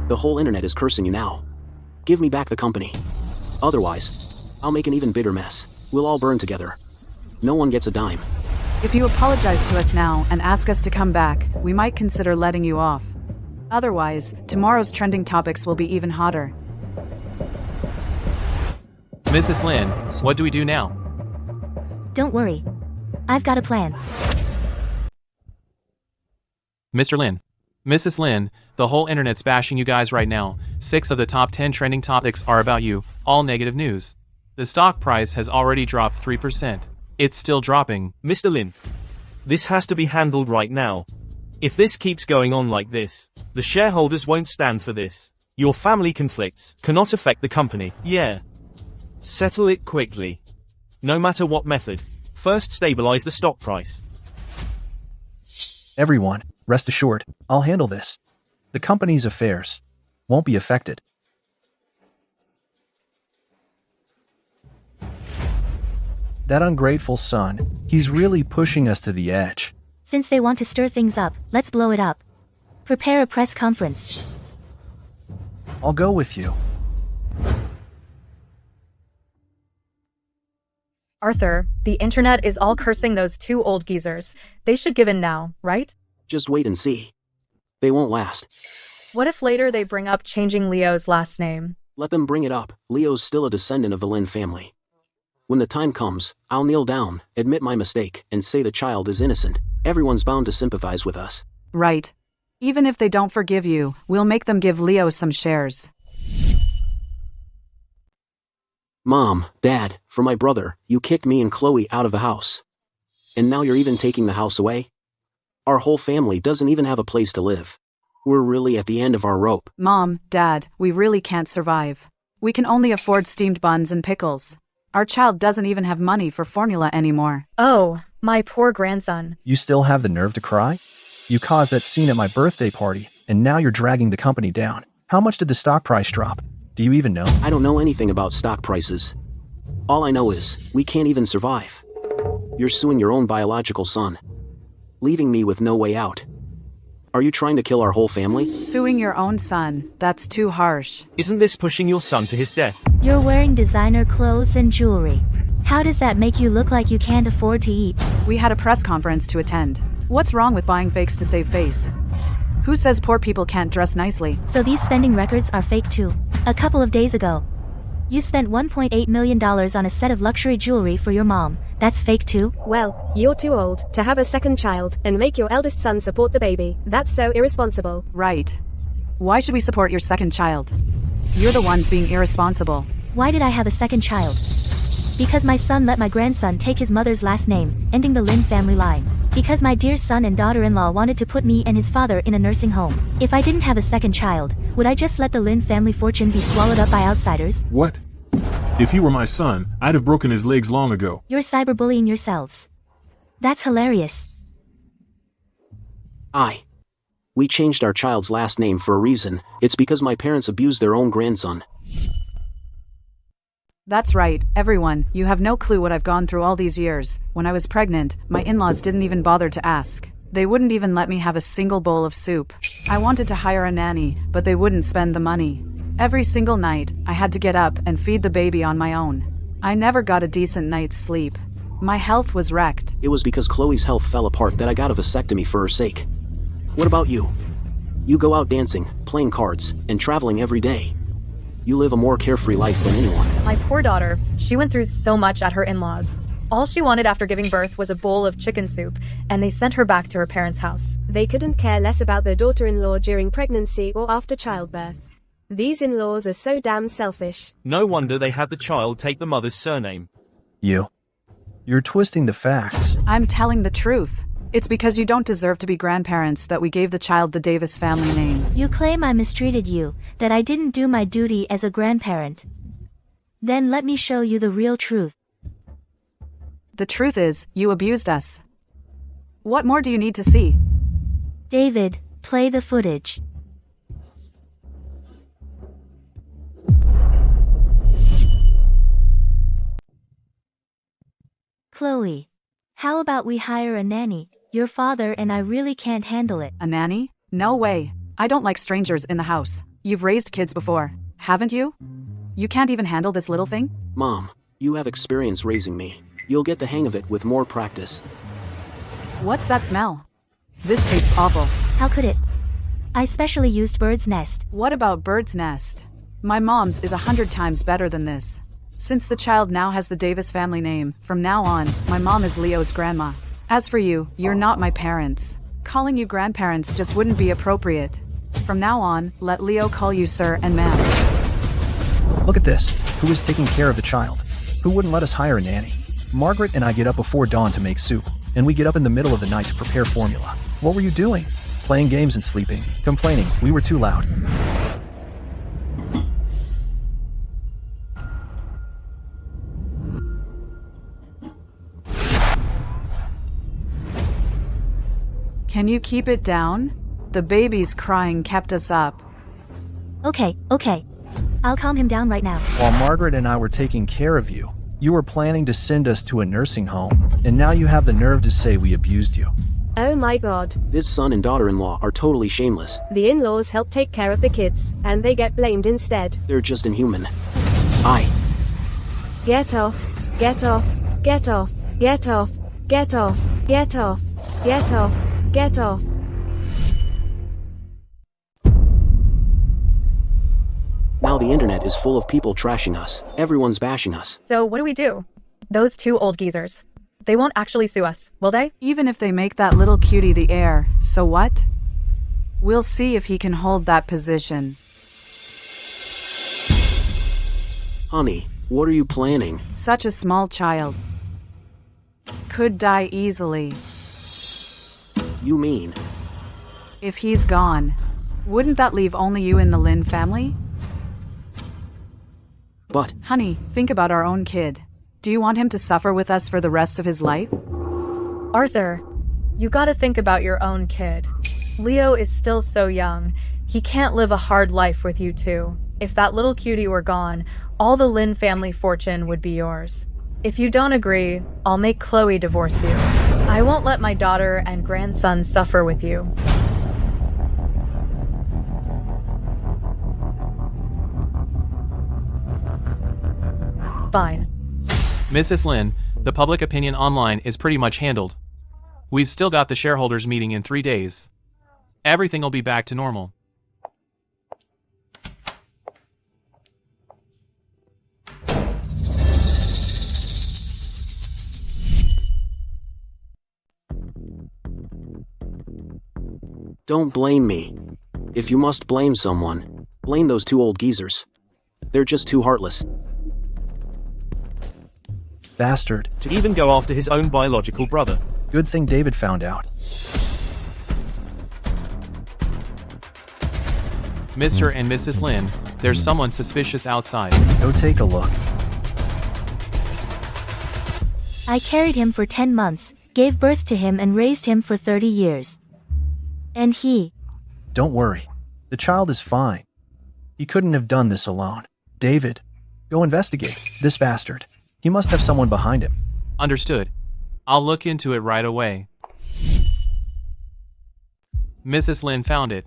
The whole internet is cursing you now. Give me back the company. Otherwise, I'll make an even bigger mess. We'll all burn together. No one gets a dime. If you apologize to us now and ask us to come back, we might consider letting you off. Otherwise, tomorrow's trending topics will be even hotter. Mrs. Lin, what do we do now? Don't worry. I've got a plan. Mr. Lin. Mrs. Lin, the whole internet's bashing you guys right now. 6 of the top 10 trending topics are about you, all negative news. The stock price has already dropped 3%. It's still dropping. Mr. Lin, this has to be handled right now. If this keeps going on like this, the shareholders won't stand for this. Your family conflicts cannot affect the company. Yeah. Settle it quickly. No matter what method. First stabilize the stock price. Everyone, rest assured, I'll handle this. The company's affairs won't be affected. That ungrateful son, he's really pushing us to the edge. Since they want to stir things up, let's blow it up. Prepare a press conference. I'll go with you. Arthur, the internet is all cursing those two old geezers. They should give in now, right? Just wait and see. They won't last. What if later they bring up changing Leo's last name? Let them bring it up. Leo's still a descendant of the Lin family. When the time comes, I'll kneel down, admit my mistake, and say the child is innocent. Everyone's bound to sympathize with us. Right. Even if they don't forgive you, we'll make them give Leo some shares. Mom, Dad, for my brother, you kicked me and Chloe out of the house. And now you're even taking the house away? Our whole family doesn't even have a place to live. We're really at the end of our rope. Mom, Dad, we really can't survive. We can only afford steamed buns and pickles. Our child doesn't even have money for formula anymore. Oh, my poor grandson. You still have the nerve to cry? You caused that scene at my birthday party, and now you're dragging the company down. How much did the stock price drop? Do you even know? I don't know anything about stock prices. All I know is, we can't even survive. You're suing your own biological son, leaving me with no way out. Are you trying to kill our whole family? Suing your own son, that's too harsh. Isn't this pushing your son to his death? You're wearing designer clothes and jewelry. How does that make you look like you can't afford to eat? We had a press conference to attend. What's wrong with buying fakes to save face? Who says poor people can't dress nicely? So these spending records are fake too. A couple of days ago, you spent $1.8 million on a set of luxury jewelry for your mom. That's fake too? Well, you're too old to have a second child and make your eldest son support the baby. That's so irresponsible. Right. Why should we support your second child? You're the ones being irresponsible. Why did I have a second child? Because my son let my grandson take his mother's last name, ending the Lin family line. Because my dear son and daughter-in-law wanted to put me and his father in a nursing home. If I didn't have a second child, would I just let the Lin family fortune be swallowed up by outsiders? What? If he were my son, I'd have broken his legs long ago. You're cyberbullying yourselves. That's hilarious. We changed our child's last name for a reason. It's because my parents abused their own grandson. That's right, everyone. You have no clue what I've gone through all these years. When I was pregnant, my in-laws didn't even bother to ask. They wouldn't even let me have a single bowl of soup. I wanted to hire a nanny, but they wouldn't spend the money. Every single night, I had to get up and feed the baby on my own. I never got a decent night's sleep. My health was wrecked. It was because Chloe's health fell apart that I got a vasectomy for her sake. What about you? You go out dancing, playing cards, and traveling every day. You live a more carefree life than anyone. My poor daughter, she went through so much at her in-laws. All she wanted after giving birth was a bowl of chicken soup, and they sent her back to her parents' house. They couldn't care less about their daughter-in-law during pregnancy or after childbirth. These in-laws are so damn selfish. No wonder they had the child take the mother's surname. You're twisting the facts. I'm telling the truth. It's because you don't deserve to be grandparents that we gave the child the Davis family name. You claim I mistreated you, that I didn't do my duty as a grandparent. Then let me show you the real truth. The truth is, you abused us. What more do you need to see? David, play the footage. Chloe, how about we hire a nanny? Your father and I really can't handle it. A nanny? No way. I don't like strangers in the house. You've raised kids before, haven't you? You can't even handle this little thing? Mom, you have experience raising me. You'll get the hang of it with more practice. What's that smell? This tastes awful. How could it? I specially used bird's nest. What about bird's nest? My mom's is 100 times better than this. Since the child now has the Davis family name, from now on, my mom is Leo's grandma. As for you, you're not my parents. Calling you grandparents just wouldn't be appropriate. From now on, let Leo call you sir and ma'am. Look at this. Who is taking care of the child? Who wouldn't let us hire a nanny? Margaret and I get up before dawn to make soup, and we get up in the middle of the night to prepare formula. What were you doing? Playing games and sleeping, complaining we were too loud. Can you keep it down? The baby's crying kept us up. Okay. I'll calm him down right now. While Margaret and I were taking care of you, you were planning to send us to a nursing home, and now you have the nerve to say we abused you. Oh my god. This son and daughter-in-law are totally shameless. The in-laws help take care of the kids, and they get blamed instead. They're just inhuman. Get off. Get off. Get off. Get off. Get off. Get off. Get off. Get off. Now the internet is full of people trashing us. Everyone's bashing us. So what do? Those two old geezers. They won't actually sue us, will they? Even if they make that little cutie the heir, so what? We'll see if he can hold that position. Honey, what are you planning? Such a small child. Could die easily. You mean? If he's gone, wouldn't that leave only you in the Lin family? But, Honey, think about our own kid. Do you want him to suffer with us for the rest of his life? Arthur, you gotta think about your own kid. Leo is still so young. He can't live a hard life with you two. If that little cutie were gone, all the Lin family fortune would be yours. If you don't agree, I'll make Chloe divorce you. I won't let my daughter and grandson suffer with you. Fine. Mrs. Lin, the public opinion online is pretty much handled. We've still got the shareholders meeting in 3 days. Everything will be back to normal. Don't blame me. If you must blame someone, blame those two old geezers. They're just too heartless. Bastard. To even go after his own biological brother. Good thing David found out. Mr. and Mrs. Lin, there's someone suspicious outside. Go take a look. I carried him for 10 months, gave birth to him and raised him for 30 years. And he... Don't worry. The child is fine. He couldn't have done this alone. David, go investigate this bastard. He must have someone behind him. Understood. I'll look into it right away. Mrs. Lin found it.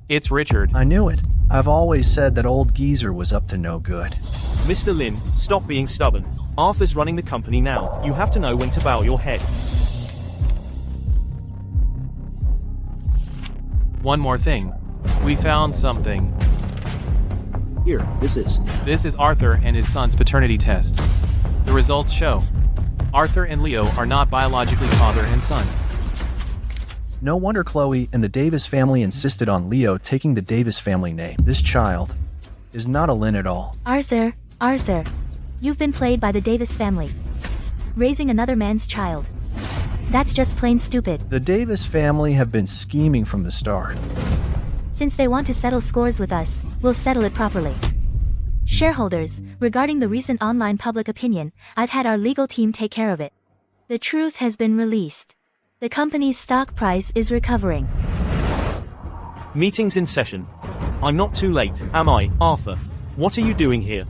It's Richard. I knew it. I've always said that old geezer was up to no good. Mr. Lin, stop being stubborn. Arthur's running the company now. You have to know when to bow your head. One more thing. We found something. Here, this is Arthur and his son's paternity test. The results show Arthur and Leo are not biologically father and son. No wonder Chloe and the Davis family insisted on Leo taking the Davis family name. This child is not a Lin at all. Arthur, you've been played by the Davis family. Raising another man's child. That's just plain stupid. The Davis family have been scheming from the start. Since they want to settle scores with us, we'll settle it properly. Shareholders, regarding the recent online public opinion, I've had our legal team take care of it. The truth has been released. The company's stock price is recovering. Meeting's in session. I'm not too late, am I, Arthur? What are you doing here?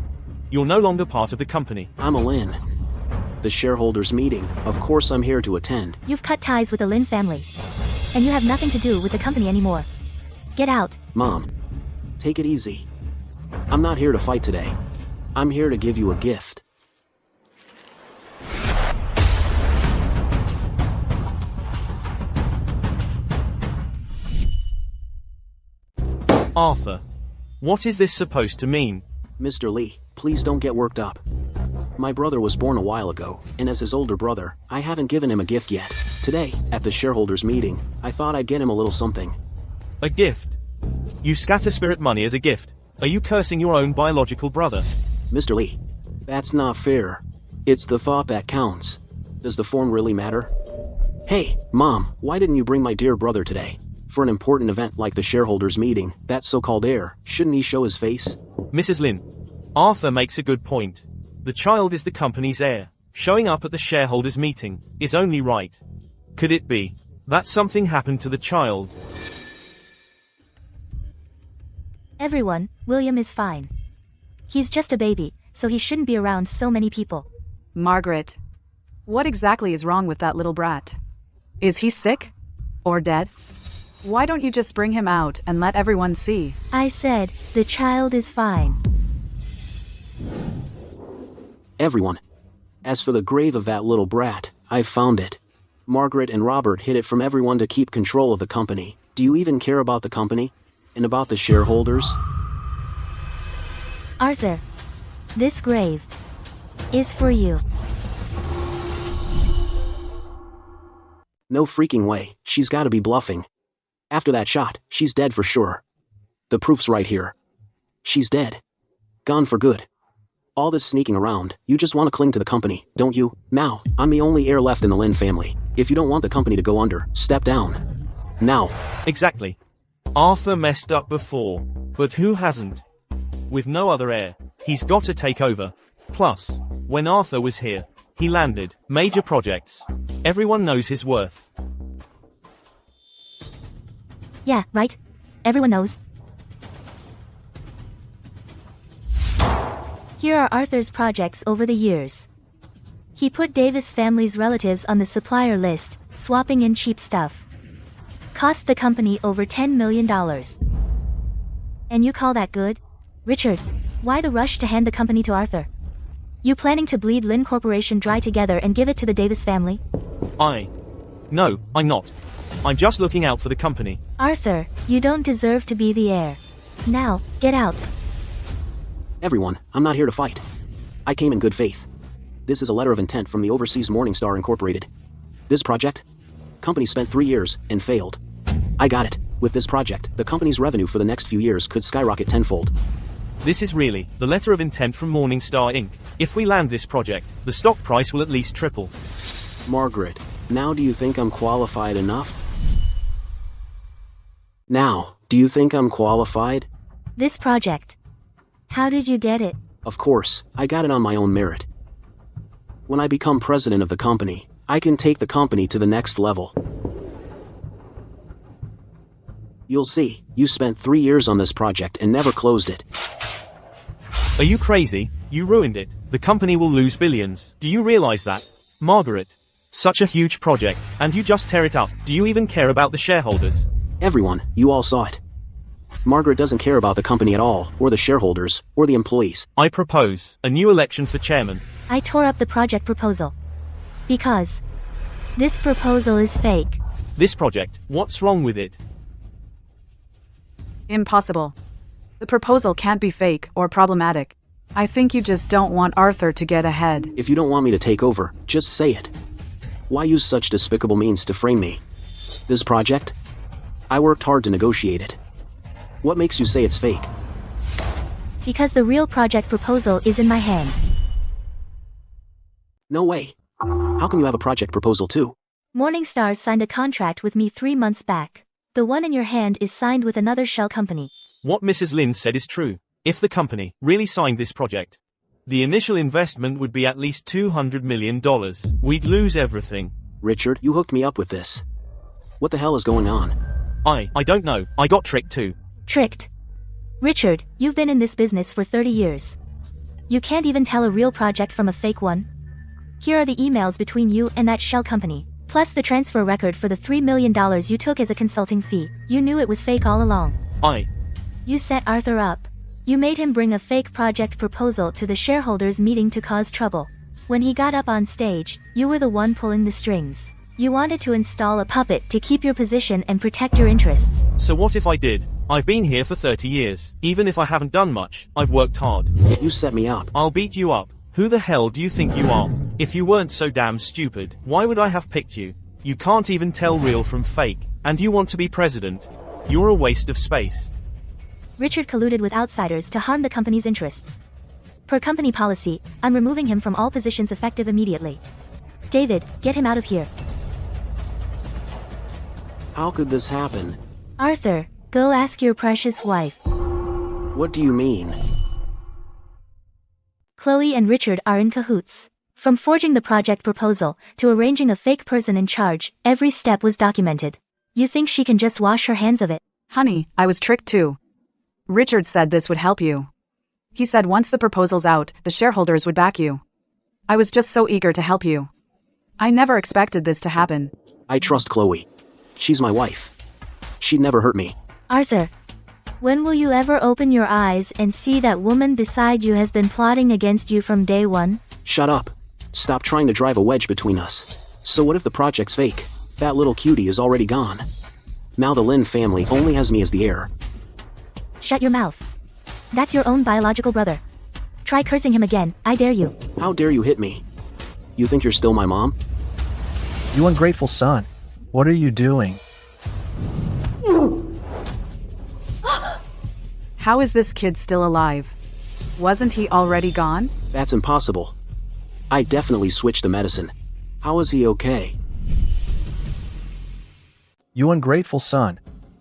You're no longer part of the company. I'm a Lin. The shareholders meeting. Of course I'm here to attend. You've cut ties with the Lin family. And you have nothing to do with the company anymore. Get out. Mom, take it easy. I'm not here to fight today. I'm here to give you a gift. Arthur, what is this supposed to mean? Mr. Lee, please don't get worked up. My brother was born a while ago, and as his older brother, I haven't given him a gift yet. Today, at the shareholders meeting, I thought I'd get him a little something. A gift? You scatter spirit money as a gift. Are you cursing your own biological brother? Mr. Lee, that's not fair. It's the thought that counts. Does the form really matter? Hey, Mom, why didn't you bring my dear brother today? For an important event like the shareholders meeting, that so-called heir, shouldn't he show his face? Mrs. Lin, Arthur makes a good point. The child is the company's heir. Showing up at the shareholders meeting is only right. Could it be that something happened to the child? Everyone, William is fine. He's just a baby, so he shouldn't be around so many people. Margaret, what exactly is wrong with that little brat? Is he sick? Or dead? Why don't you just bring him out and let everyone see? I said, the child is fine. Everyone. As for the grave of that little brat, I've found it. Margaret and Robert hid it from everyone to keep control of the company. Do you even care about the company? And about the shareholders? Arthur, this grave is for you. No freaking way, she's gotta be bluffing. After that shot, she's dead for sure. The proof's right here. She's dead. Gone for good. All this sneaking around, you just want to cling to the company, don't you? Now, I'm the only heir left in the Lin family. If you don't want the company to go under, step down. Now. Exactly. Arthur messed up before, but who hasn't? With no other heir, he's got to take over. Plus, when Arthur was here, he landed major projects. Everyone knows his worth. Yeah, right? Everyone knows. Here are Arthur's projects over the years. He put Davis family's relatives on the supplier list, swapping in cheap stuff. Cost the company over $10 million. And you call that good? Richard, why the rush to hand the company to Arthur? You planning to bleed Lin Corporation dry together and give it to the Davis family? No, I'm not. I'm just looking out for the company. Arthur, you don't deserve to be the heir. Now, get out. Everyone, I'm not here to fight. I came in good faith. This is a letter of intent from the Overseas Morningstar Incorporated. This project? Company spent 3 years and failed. I got it. With this project, the company's revenue for the next few years could skyrocket tenfold. This is really the letter of intent from Morningstar Inc. If we land this project, the stock price will at least triple. Margaret, now do you think I'm qualified enough? Now, do you think I'm qualified? This project. How did you get it? Of course, I got it on my own merit. When I become president of the company, I can take the company to the next level. You'll see, you spent 3 years on this project and never closed it. Are you crazy? You ruined it. The company will lose billions. Do you realize that? Margaret. Such a huge project, and you just tear it up. Do you even care about the shareholders? Everyone, you all saw it. Margaret doesn't care about the company at all, or the shareholders, or the employees. I propose a new election for chairman. I tore up the project proposal. Because this proposal is fake. This project, what's wrong with it? Impossible. The proposal can't be fake or problematic. I think you just don't want Arthur to get ahead. If you don't want me to take over, just say it. Why use such despicable means to frame me? This project? I worked hard to negotiate it. What makes you say it's fake? Because the real project proposal is in my hand. No way. How come you have a project proposal too? Morningstar signed a contract with me 3 months back. The one in your hand is signed with another shell company. What Mrs. Lin said is true. If the company really signed this project, the initial investment would be at least $200 million. We'd lose everything. Richard, you hooked me up with this. What the hell is going on? I don't know. I got tricked too. Tricked? Richard, you've been in this business for 30 years. You can't even tell a real project from a fake one? Here are the emails between you and that shell company, plus the transfer record for the $3 million you took as a consulting fee. You knew it was fake all along. You set Arthur up. You made him bring a fake project proposal to the shareholders' meeting to cause trouble. When he got up on stage, you were the one pulling the strings. You wanted to install a puppet to keep your position and protect your interests. So what if I did? I've been here for 30 years. Even if I haven't done much, I've worked hard. You set me up. I'll beat you up. Who the hell do you think you are? If you weren't so damn stupid, why would I have picked you? You can't even tell real from fake. And you want to be president? You're a waste of space. Richard colluded with outsiders to harm the company's interests. Per company policy, I'm removing him from all positions effective immediately. David, get him out of here. How could this happen? Arthur, go ask your precious wife. What do you mean? Chloe and Richard are in cahoots. From forging the project proposal to arranging a fake person in charge, every step was documented. You think she can just wash her hands of it? Honey, I was tricked too. Richard said this would help you. He said once the proposal's out, the shareholders would back you. I was just so eager to help you. I never expected this to happen. I trust Chloe. She's my wife. She'd never hurt me. Arthur, when will you ever open your eyes and see that woman beside you has been plotting against you from day one? Shut up. Stop trying to drive a wedge between us. So what if the project's fake? That little cutie is already gone. Now the Lin family only has me as the heir. Shut your mouth. That's your own biological brother. Try cursing him again, I dare you. How dare you hit me? You think you're still my mom? You ungrateful son. What are you doing? How is this kid still alive? Wasn't he already gone? That's impossible. I definitely switched the medicine. How is he okay? You ungrateful son.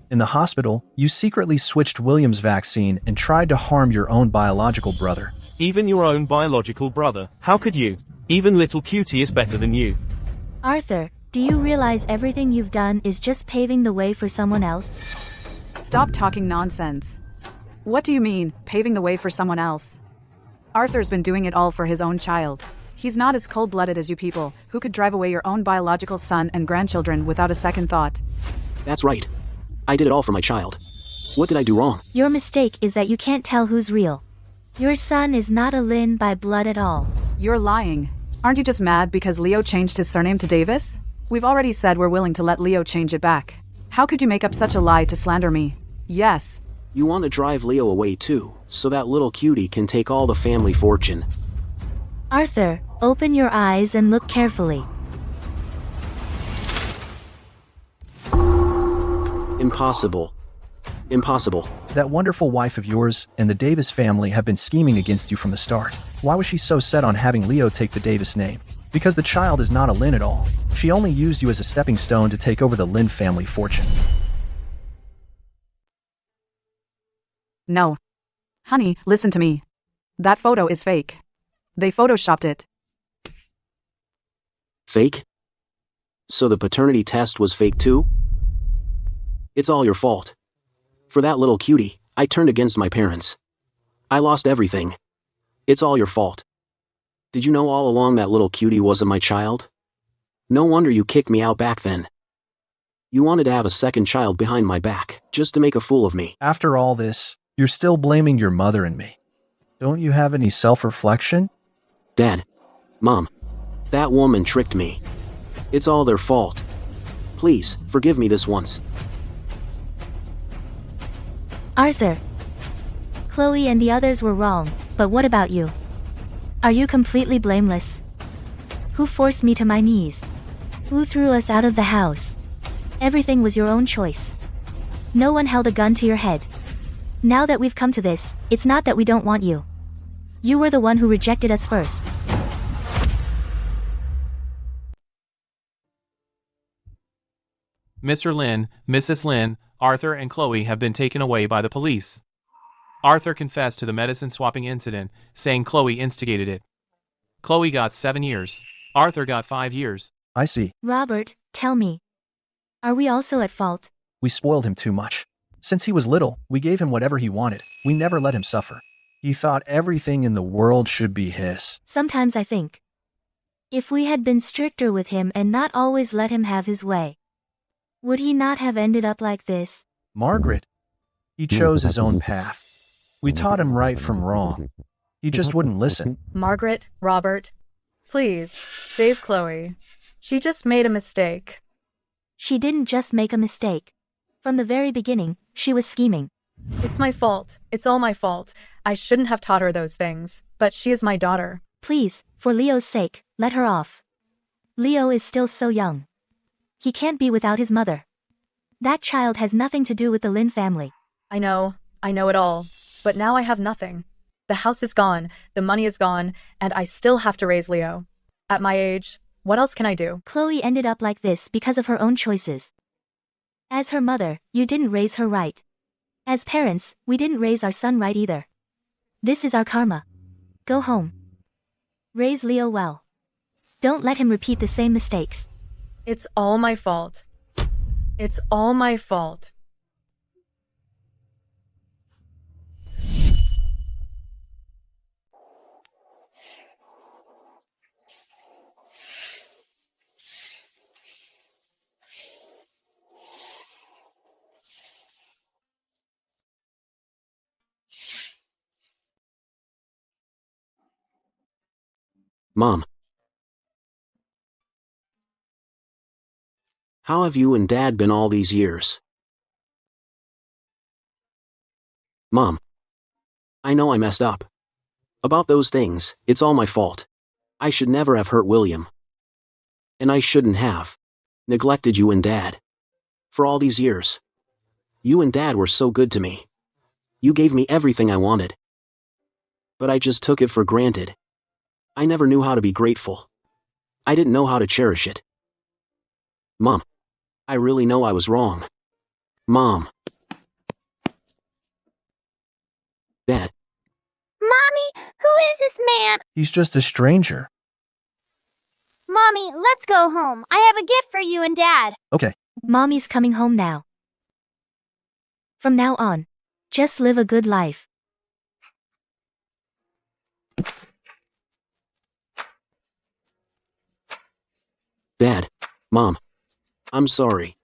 In the hospital, you secretly switched William's vaccine and tried to harm your own biological brother. Even your own biological brother. How could you? Even little cutie is better than you. Arthur, do you realize everything you've done is just paving the way for someone else? Stop talking nonsense. What do you mean, paving the way for someone else? Arthur's been doing it all for his own child. He's not as cold-blooded as you people, who could drive away your own biological son and grandchildren without a second thought. That's right. I did it all for my child. What did I do wrong? Your mistake is that you can't tell who's real. Your son is not a Lin by blood at all. You're lying. Aren't you just mad because Leo changed his surname to Davis? We've already said we're willing to let Leo change it back. How could you make up such a lie to slander me? Yes. You want to drive Leo away too, so that little cutie can take all the family fortune. Arthur, open your eyes and look carefully. Impossible. Impossible. That wonderful wife of yours and the Davis family have been scheming against you from the start. Why was she so set on having Leo take the Davis name? Because the child is not a Lin at all. She only used you as a stepping stone to take over the Lin family fortune. No. Honey, listen to me. That photo is fake. They photoshopped it. Fake? So the paternity test was fake too? It's all your fault. For that little cutie, I turned against my parents. I lost everything. It's all your fault. Did you know all along that little cutie wasn't my child? No wonder you kicked me out back then. You wanted to have a second child behind my back, just to make a fool of me. After all this, you're still blaming your mother and me. Don't you have any self-reflection? Dad, Mom, that woman tricked me. It's all their fault. Please, forgive me this once. Arthur. Chloe and the others were wrong, but what about you? Are you completely blameless? Who forced me to my knees? Who threw us out of the house? Everything was your own choice. No one held a gun to your head. Now that we've come to this, it's not that we don't want you. You were the one who rejected us first. Mr. Lin, Mrs. Lin, Arthur and Chloe have been taken away by the police. Arthur confessed to the medicine swapping incident, saying Chloe instigated it. Chloe got 7 years. Arthur got 5 years. I see. Robert, tell me. Are we also at fault? We spoiled him too much. Since he was little, we gave him whatever he wanted. We never let him suffer. He thought everything in the world should be his. Sometimes I think, if we had been stricter with him and not always let him have his way, would he not have ended up like this? Margaret. He chose his own path. We taught him right from wrong. He just wouldn't listen. Margaret, Robert, please, save Chloe. She just made a mistake. She didn't just make a mistake. From the very beginning, she was scheming. It's my fault. It's all my fault. I shouldn't have taught her those things, but she is my daughter. Please, for Leo's sake, let her off. Leo is still so young. He can't be without his mother. That child has nothing to do with the Lin family. I know it all. But now I have nothing. The house is gone, the money is gone, and I still have to raise Leo. At my age, what else can I do? Chloe ended up like this because of her own choices. As her mother, you didn't raise her right. As parents, we didn't raise our son right either. This is our karma. Go home. Raise Leo well. Don't let him repeat the same mistakes. It's all my fault. It's all my fault. Mom. How have you and Dad been all these years? Mom. I know I messed up. About those things, it's all my fault. I should never have hurt William. And I shouldn't have neglected you and Dad. For all these years. You and Dad were so good to me. You gave me everything I wanted. But I just took it for granted. I never knew how to be grateful. I didn't know how to cherish it. Mom, I really know I was wrong. Mom. Dad. Mommy, who is this man? He's just a stranger. Mommy, let's go home. I have a gift for you and Dad. Okay. Mommy's coming home now. From now on, just live a good life. Dad. Mom. I'm sorry.